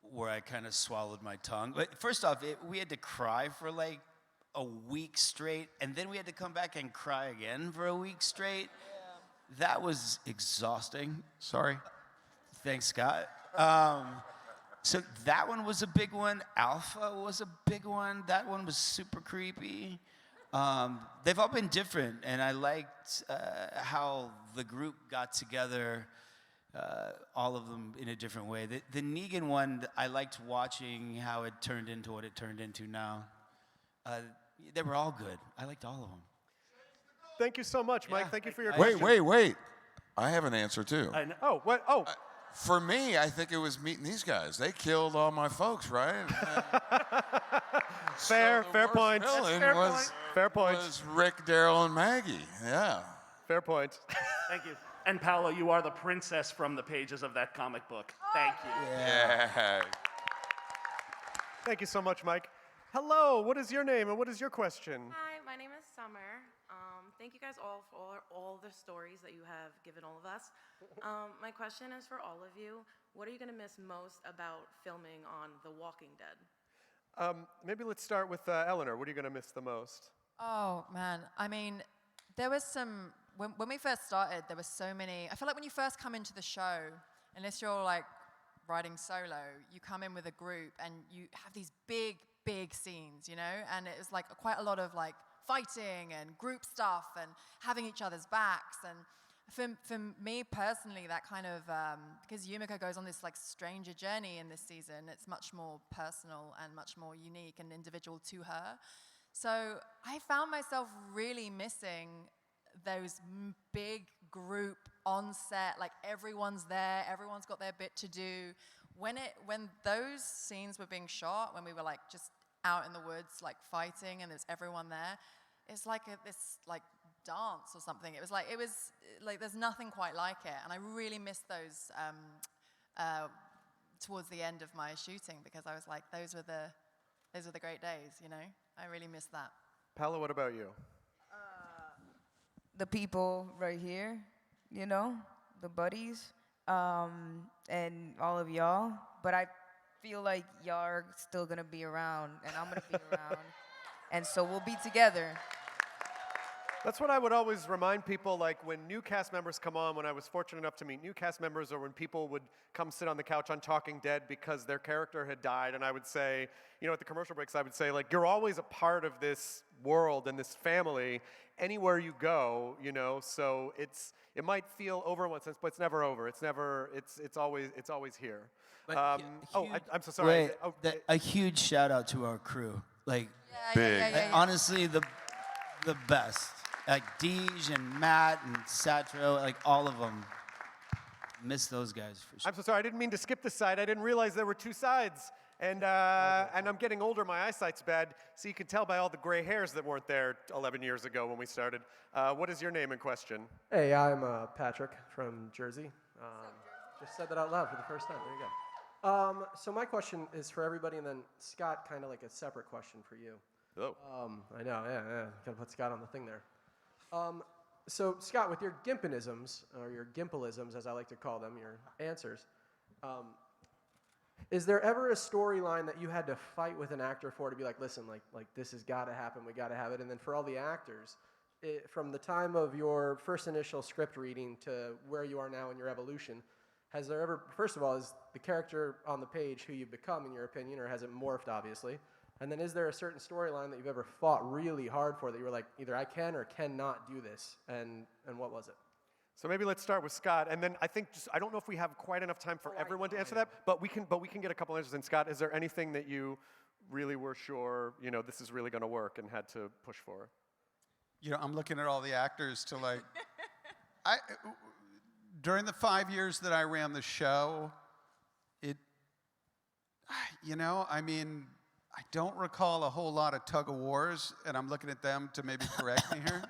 where I kind of swallowed my tongue. But first off, we had to cry for like a week straight, and then we had to come back and cry again for a week straight. Yeah. That was exhausting. Sorry. Thanks, Scott. So that one was a big one. Alpha was a big one. That one was super creepy. They've all been different, and I liked how the group got together. All of them in a different way. The Negan one, I liked watching how it turned into what it turned into now. They were all good. I liked all of them. Thank you so much, Mike. Yeah. Thank you for your Wait, question. wait. I have an answer too. I know. Oh, what? Oh. For me, I think it was meeting these guys. They killed all my folks, right? Fair point. Fair point. Was Rick, Daryl, and Maggie. Yeah. Fair point. Thank you. And Paolo, you are the princess from the pages of that comic book. Thank you. Yeah. Thank you so much, Mike. Hello, what is your name and what is your question? Hi, my name is Summer. Thank you guys all for all the stories that you have given all of us. My question is for all of you. What are you going to miss most about filming on The Walking Dead? Maybe let's start with Eleanor. What are you going to miss the most? Oh, man. I mean, there was some, when we first started, there were so many, I feel like when you first come into the show, unless you're like writing solo, you come in with a group and you have these big scenes, you know? And it was like quite a lot of like fighting and group stuff and having each other's backs. And for me personally, that kind of, because Yumiko goes on this like stranger journey in this season, it's much more personal and much more unique and individual to her. So I found myself really missing those big group on set, like everyone's there, everyone's got their bit to do. When those scenes were being shot, when we were like just out in the woods, like fighting, and there's everyone there, it's like this like dance or something. It was like there's nothing quite like it, and I really missed those towards the end of my shooting, because I was like, those were the great days, you know. I really missed that. Paolo, what about you? The people right here, you know, the buddies, and all of y'all. But I feel like y'all are still gonna be around, and I'm gonna be around, and so we'll be together. That's what I would always remind people, like when new cast members come on, when I was fortunate enough to meet new cast members, or when people would come sit on the couch on Talking Dead because their character had died, and I would say, you know, at the commercial breaks, I would say, like, you're always a part of this world and this family anywhere you go, you know, so it might feel over in one sense, but it's never over. It's always here. But I'm so sorry. Wait, a huge shout out to our crew. Like, Yeah. honestly, the best. Like Deej and Matt and Satro, like all of them. Miss those guys for sure. I'm so sorry. I didn't mean to skip this side. I didn't realize there were two sides. And I'm getting older. My eyesight's bad. So you can tell by all the gray hairs that weren't there 11 years ago when we started. What is your name in question? Hey, I'm Patrick from Jersey. Just said that out loud for the first time. There you go. So my question is for everybody, and then Scott, kind of like a separate question for you. Oh. I know, yeah. Gotta put Scott on the thing there. So Scott, with your Gimpinisms, or your Gimpalisms, as I like to call them, your answers, is there ever a storyline that you had to fight with an actor for, to be like, listen, like this has got to happen, we got to have it? And then for all the actors, from the time of your first initial script reading to where you are now in your evolution, has there ever, first of all, is the character on the page who you've become, in your opinion, or has it morphed, obviously? And then is there a certain storyline that you've ever fought really hard for, that you were like, either I can or cannot do this, and what was it? So maybe let's start with Scott, and then I think I don't know if we have quite enough time for everyone to answer that, but we can get a couple answers. And Scott, is there anything that you really were sure, you know, this is really going to work and had to push for? You know, I'm looking at all the actors to like, during the 5 years that I ran the show, I don't recall a whole lot of tug of wars, and I'm looking at them to maybe correct me here.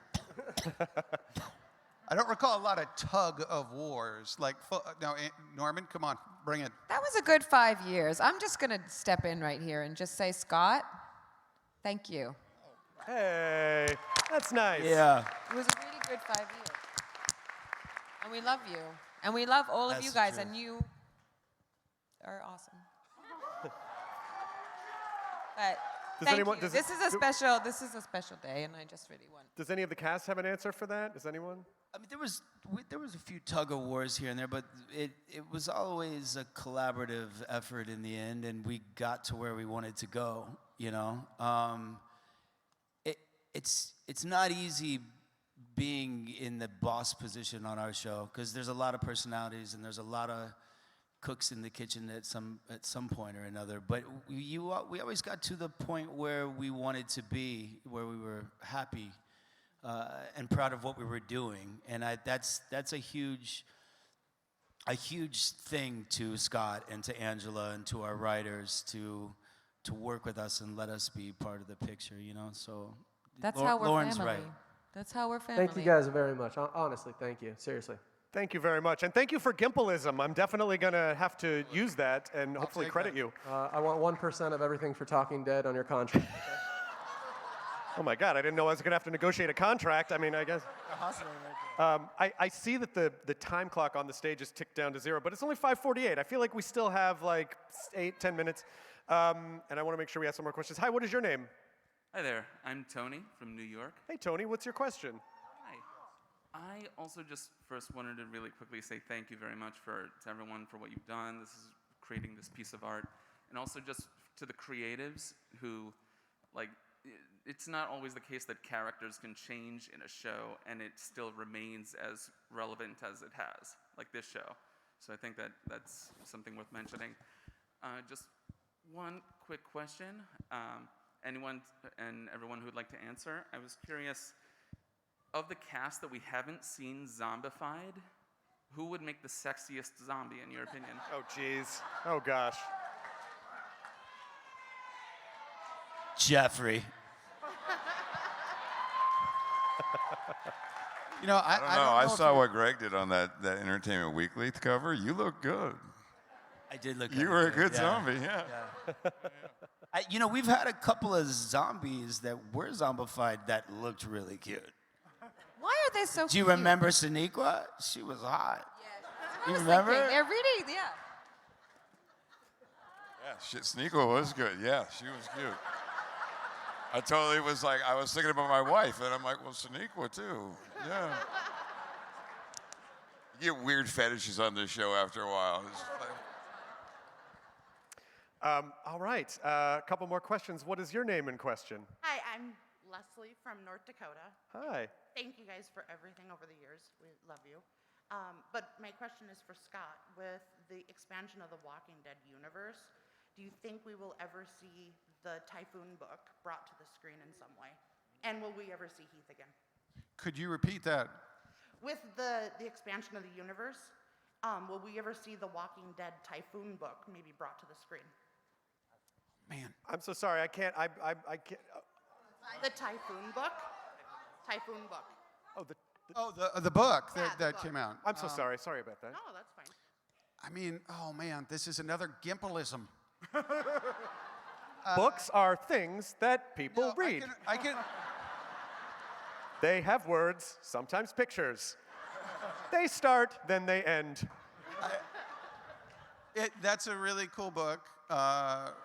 I don't recall a lot of tug of wars. Like, no, Norman, come on, bring it. That was a good 5 years. I'm just going to step in right here and just say, Scott, thank you. Hey, that's nice. Yeah. It was a really good 5 years. And we love you. And we love all of you guys, and you are awesome. But thank you. This is a special day, and I just really want. Does any of the cast have an answer for that? Does anyone? I mean, there was a few tug of wars here and there, but it was always a collaborative effort in the end, and we got to where we wanted to go. You know, it's not easy being in the boss position on our show, because there's a lot of personalities and there's a lot of cooks in the kitchen at some point or another. But we always got to the point where we wanted to be, where we were happy and proud of what we were doing. And that's a huge thing to Scott and to Angela and to our writers to work with us and let us be part of the picture, you know. So that's how we're Lauren's family. right. That's how we're family. Thank you guys very much. Honestly, thank you. Seriously. Thank you very much. And thank you for Gimpalism. I'm definitely going to have to use that and hopefully credit you. I want 1% of everything for Talking Dead on your contract. Oh my God, I didn't know I was going to have to negotiate a contract. I mean, I guess. I see that the time clock on the stage is ticked down to 0, but it's only 5:48. I feel like we still have like 8-10 minutes. And I want to make sure we ask some more questions. Hi, what is your name? Hi there, I'm Tony from New York. Hey, Tony, what's your question? Hi. I also just first wanted to really quickly say thank you very much to everyone for what you've done. This is creating this piece of art. And also just to the creatives who, like, it's not always the case that characters can change in a show and it still remains as relevant as it has, like this show. So I think that that's something worth mentioning. Just one quick question. Anyone and everyone who would like to answer, I was curious, of the cast that we haven't seen zombified, who would make the sexiest zombie in your opinion? Oh, jeez. Oh, gosh. Jeffrey. You know, I don't know. don't I if saw you- what Greg did on that Entertainment Weekly cover. You look good. I did look. You kinda were a good yeah. zombie, yeah. You know, we've had a couple of zombies that were zombified that looked really cute. Why are they so Do you cute? remember Sonequa? She was hot. I You was remember? thinking, they're really, yeah. Yeah, shit, Sneeko was good. Yeah, she was cute. I totally was like, I was thinking about my wife, and I'm like, well, Sonequa too. Yeah. You get weird fetishes on this show after a while. It's like, All right, a couple more questions. What is your name in question? Hi, I'm Leslie from North Dakota. Hi. Thank you guys for everything over the years. We love you. But my question is for Scott. With the expansion of the Walking Dead universe, do you think we will ever see the Typhoon book brought to the screen in some way? And will we ever see Heath again? Could you repeat that? With the expansion of the universe, will we ever see the Walking Dead Typhoon book maybe brought to the screen? Man. I'm so sorry. I can't. I can't. The Typhoon book? Typhoon book. Oh, the book Yeah, that, the that book. came out. I'm so sorry. Sorry about that. No, that's fine. I mean, oh man, this is another Gimpelism. Books are things that people No, read. I can. They have words, sometimes pictures. They start, then they end. That's a really cool book.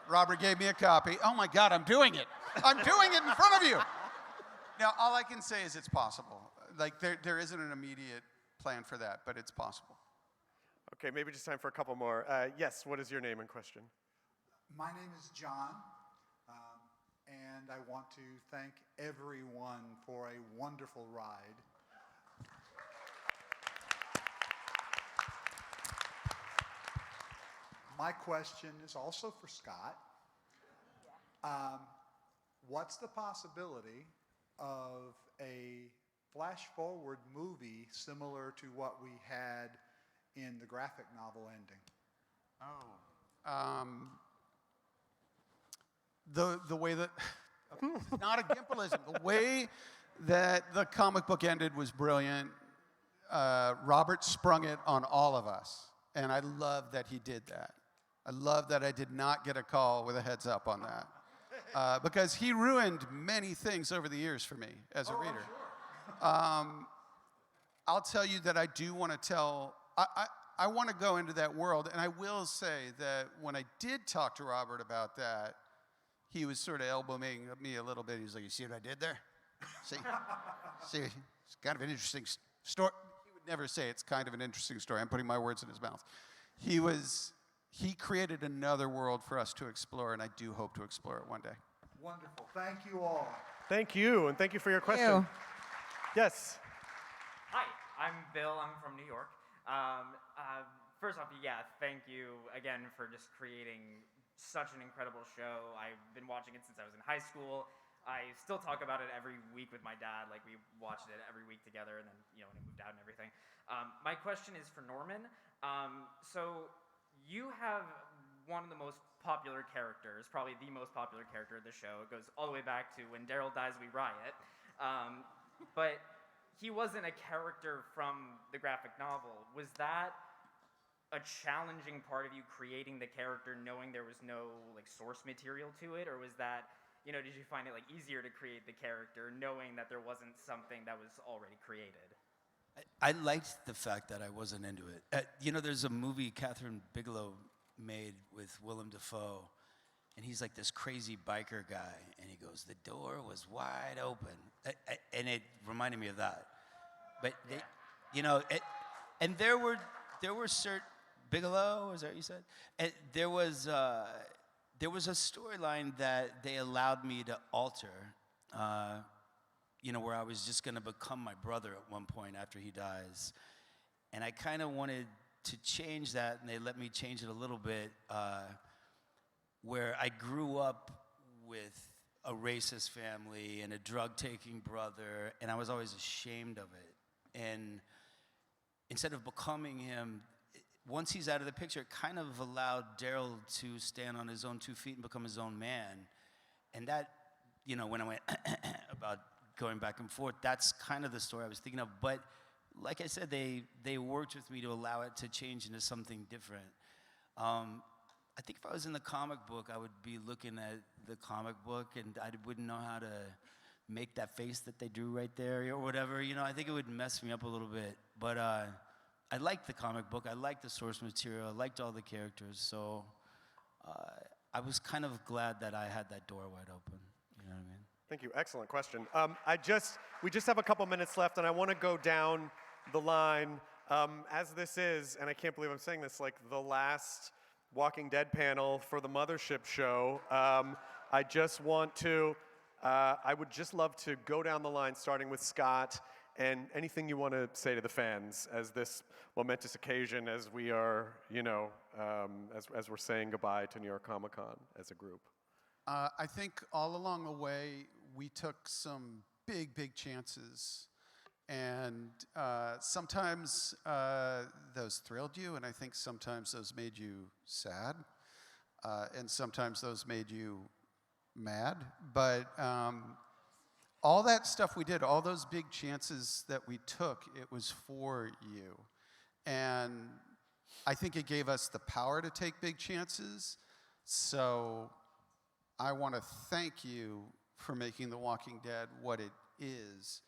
Robert gave me a copy. Oh my God, I'm doing it. I'm doing it in front of you. Now, all I can say is it's possible. Like, there isn't an immediate plan for that, but it's possible. Okay, maybe just time for a couple more. Yes, what is your name in question? My name is John, and I want to thank everyone for a wonderful ride. My question is also for Scott. What's the possibility of a flash-forward movie similar to what we had in the graphic novel ending? The way that not a Gimpelism. The way that the comic book ended was brilliant. Robert sprung it on all of us, and I love that he did that. I love that I did not get a call with a heads up on that, because he ruined many things over the years for me as a reader. I'll tell you that I do want to tell. I want to go into that world, and I will say that when I did talk to Robert about that, he was sort of elbowing me a little bit. He was like, "You see what I did there? See, it's kind of an interesting story." He would never say it's kind of an interesting story. I'm putting my words in his mouth. He created another world for us to explore, and I do hope to explore it one day. Wonderful. Thank you all. Thank you, and thank you for your question. Yes. Hi, I'm Bill. I'm from New York. First off, yeah, thank you again for just creating such an incredible show. I've been watching it since I was in high school. I still talk about it every week with my dad. Like, we watched it every week together, and then, when he moved out and everything. My question is for Norman. So you have one of the most popular characters, probably the most popular character of the show. It goes all the way back to When Daryl Dies, We Riot. But he wasn't a character from the graphic novel. Was that a challenging part of you creating the character, knowing there was no source material to it, or was that, did you find it easier to create the character, knowing that there wasn't something that was already created? I liked the fact that I wasn't into it. There's a movie Catherine Bigelow made with Willem Dafoe, and he's like this crazy biker guy, and he goes, "The door was wide open," and it reminded me of that. But and there were certain Bigelow, is that what you said? And there there was a storyline that they allowed me to alter, where I was just going to become my brother at one point after he dies. And I kind of wanted to change that, and they let me change it a little bit, where I grew up with a racist family and a drug-taking brother, and I was always ashamed of it. And instead of becoming him, once he's out of the picture, it kind of allowed Daryl to stand on his own 2 feet and become his own man. And that, when I went about going back and forth, that's kind of the story I was thinking of. But like I said, they worked with me to allow it to change into something different. I think if I was in the comic book, I would be looking at the comic book and I wouldn't know how to make that face that they drew right there or whatever. I think it would mess me up a little bit. But I liked the comic book. I liked the source material. I liked all the characters. So I was kind of glad that I had that door wide open. You know what I mean? Thank you. Excellent question. We just have a couple minutes left, and I want to go down the line as this is, and I can't believe I'm saying this, like the last Walking Dead panel for the Mothership show. I would just love to go down the line, starting with Scott, and anything you want to say to the fans as this momentous occasion, as we are, as we're saying goodbye to New York Comic Con as a group. I think all along the way, we took some big, big chances. And sometimes those thrilled you, and I think sometimes those made you sad. And sometimes those made you mad. But all that stuff we did, all those big chances that we took, it was for you. And I think it gave us the power to take big chances. So I want to thank you for making The Walking Dead what it is,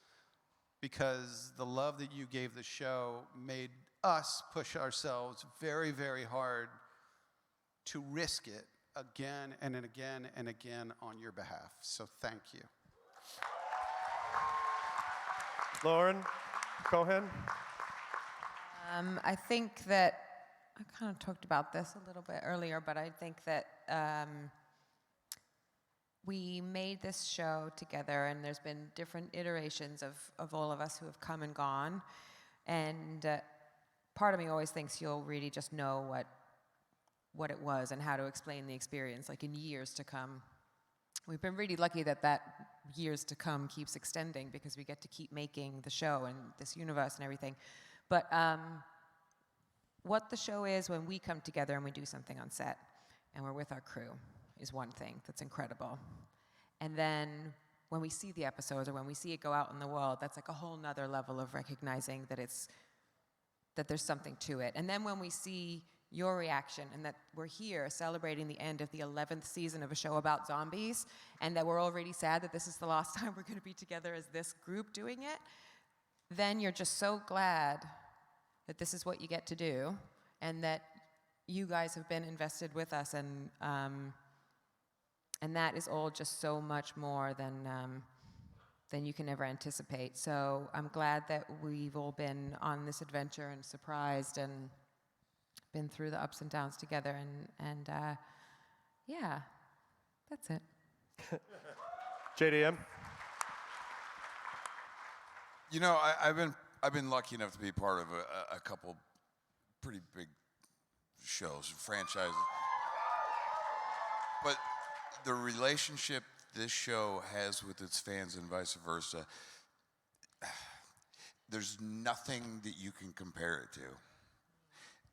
because the love that you gave the show made us push ourselves very, very hard to risk it again and again and again on your behalf. So thank you. Lauren Cohen? I think that, I kind of talked about this a little bit earlier, but I think that we made this show together, and there's been different iterations of all of us who have come and gone. And part of me always thinks you'll really just know what it was and how to explain the experience, like in years to come. We've been really lucky that years to come keeps extending, because we get to keep making the show and this universe and everything. But what the show is when we come together and we do something on set and we're with our crew is one thing that's incredible. And then when we see the episodes or when we see it go out in the world, that's like a whole nother level of recognizing that there's something to it. And then when we see your reaction and that we're here celebrating the end of the 11th season of a show about zombies, and that we're already sad that this is the last time we're going to be together as this group doing it, then you're just so glad that this is what you get to do and that you guys have been invested with us, and that is all just so much more than you can ever anticipate. So I'm glad that we've all been on this adventure and surprised and been through the ups and downs together, and yeah, that's it. JDM? I've been lucky enough to be part of a couple pretty big shows, franchises. But the relationship this show has with its fans and vice versa, there's nothing that you can compare it to.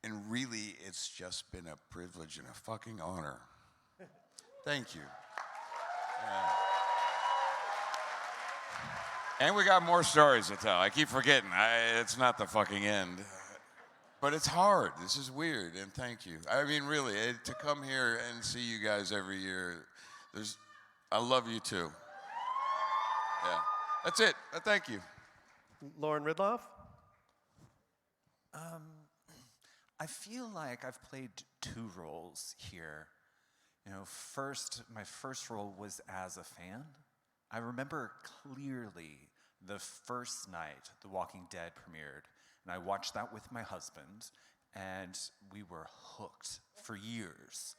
And really, it's just been a privilege and a fucking honor. Thank you. And we got more stories to tell. I keep forgetting. It's not the fucking end. But it's hard. This is weird, and thank you. I mean, really, to come here and see you guys every year, I love you too. Yeah, that's it. Thank you. Lauren Ridloff? I feel like I've played two roles here. My first role was as a fan. I remember clearly the first night The Walking Dead premiered, and I watched that with my husband, and we were hooked for years.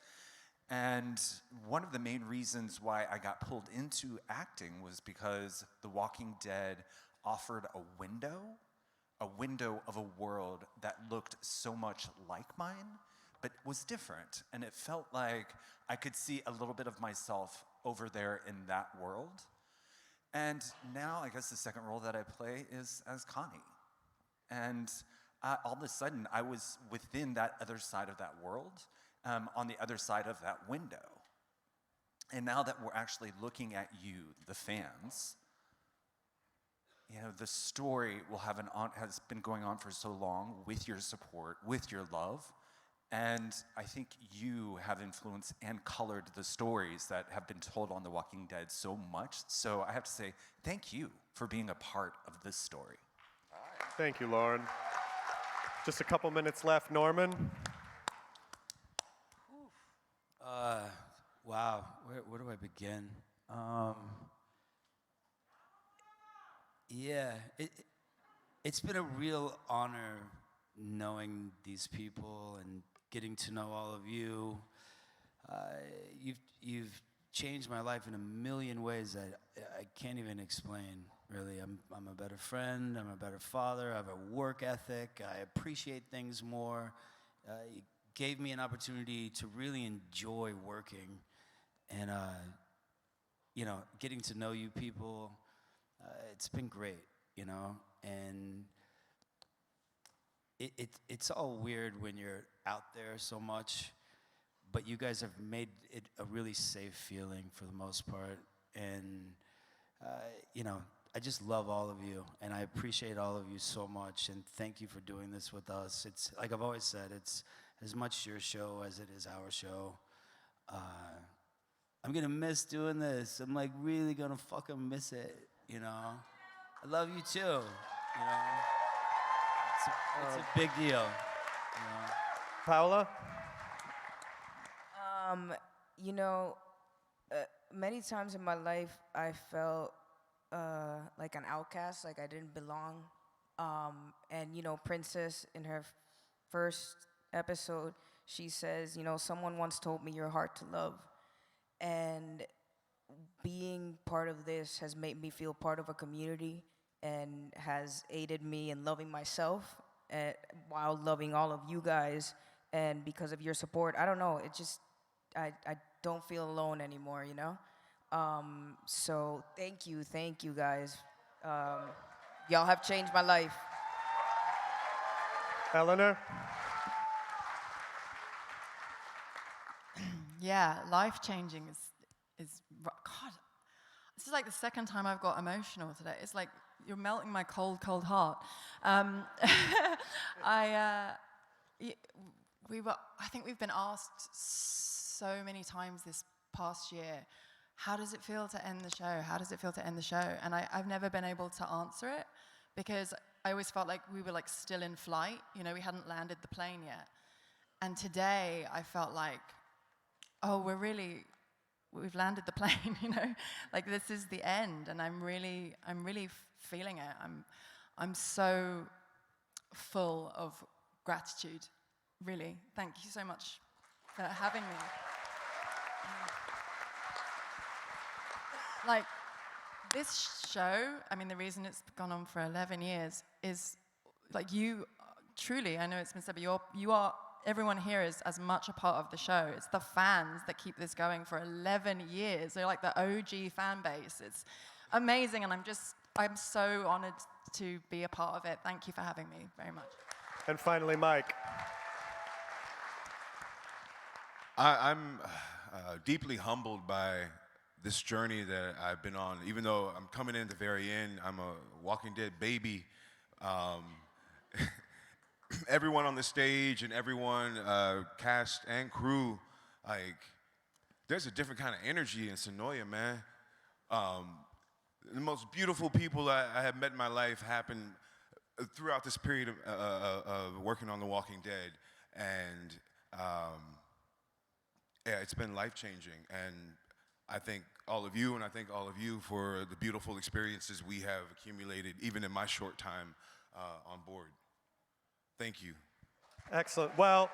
And one of the main reasons why I got pulled into acting was because The Walking Dead offered a window of a world that looked so much like mine, but was different. And it felt like I could see a little bit of myself over there in that world. And now I guess the second role that I play is as Connie. And all of a sudden, I was within that other side of that world, on the other side of that window. And now that we're actually looking at you, the fans, you know, the story has been going on for so long with your support, with your love. And I think you have influenced and colored the stories that have been told on The Walking Dead so much. So I have to say, thank you for being a part of this story. Thank you, Lauren. Just a couple minutes left. Norman? Wow, where do I begin? Yeah, it's been a real honor knowing these people and getting to know all of you. You've changed my life in a million ways that I can't even explain, really. I'm a better friend, I'm a better father, I have a work ethic, I appreciate things more. You gave me an opportunity to really enjoy working and, you know, getting to know you people. It's been great, you know, and it's all weird when you're out there so much, but you guys have made it a really safe feeling for the most part. And, you know, I just love all of you, and I appreciate all of you so much, and thank you for doing this with us. It's, like I've always said, it's as much your show as it is our show. I'm gonna miss doing this. I'm like really gonna fucking miss it, you know? I love you too, you know? It's a big deal, you know? Paola? You know, many times in my life, I felt like an outcast, like I didn't belong. And, you know, Princess, in her first episode, she says, you know, someone once told me you're hard to love. And being part of this has made me feel part of a community and has aided me in loving myself while loving all of you guys. And because of your support, I don't know, it just, I don't feel alone anymore, you know? So thank you guys. Y'all have changed my life. Eleanor? Yeah, life-changing is, God, this is like the second time I've got emotional today. It's like you're melting my cold, cold heart. I think we've been asked so many times this past year, how does it feel to end the show? How does it feel to end the show? And I've never been able to answer it because I always felt like we were like still in flight. You know, we hadn't landed the plane yet. And today I felt like, oh, we've landed the plane, you know? Like this is the end, and I'm really feeling it. I'm so full of gratitude, really. Thank you so much for having me. Like, this show, I mean, the reason it's gone on for 11 years is, like, you, truly, I know it's been said, but you are, everyone here is as much a part of the show. It's the fans that keep this going for 11 years. They're like the OG fan base. It's amazing, and I'm so honored to be a part of it. Thank you for having me very much. And finally, Mike. I'm deeply humbled by this journey that I've been on. Even though I'm coming in at the very end, I'm a Walking Dead baby. Everyone on the stage and everyone, cast and crew, like, there's a different kind of energy in Sonoya, man. The most beautiful people I have met in my life happened throughout this period of working on The Walking Dead. And yeah, it's been life-changing. And I thank all of you, and I thank all of you for the beautiful experiences we have accumulated, even in my short time on board. Thank you. Excellent. Well,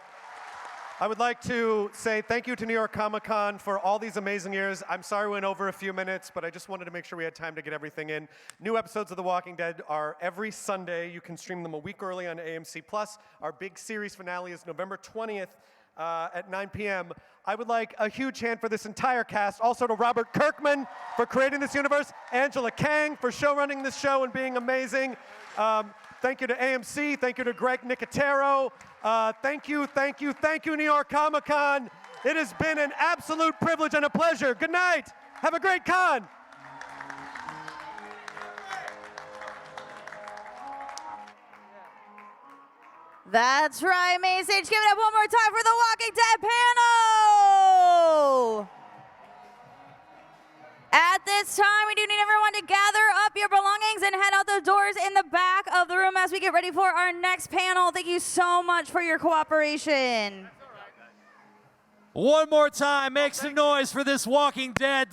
I would like to say thank you to New York Comic Con for all these amazing years. I'm sorry we went over a few minutes, but I just wanted to make sure we had time to get everything in. New episodes of The Walking Dead are every Sunday. You can stream them a week early on AMC+. Our big series finale is November 20th at 9 p.m. I would like a huge hand for this entire cast. Also to Robert Kirkman for creating this universe. Angela Kang for showrunning this show and being amazing. Thank you to AMC. Thank you to Greg Nicotero. Thank you, New York Comic Con. It has been an absolute privilege and a pleasure. Good night. Have a great con. That's right, Main Stage. Give it up one more time for the Walking Dead panel. At this time, we do need everyone to gather up your belongings and head out the doors in the back of the room as we get ready for our next panel. Thank you so much for your cooperation. One more time, make some noise for this Walking Dead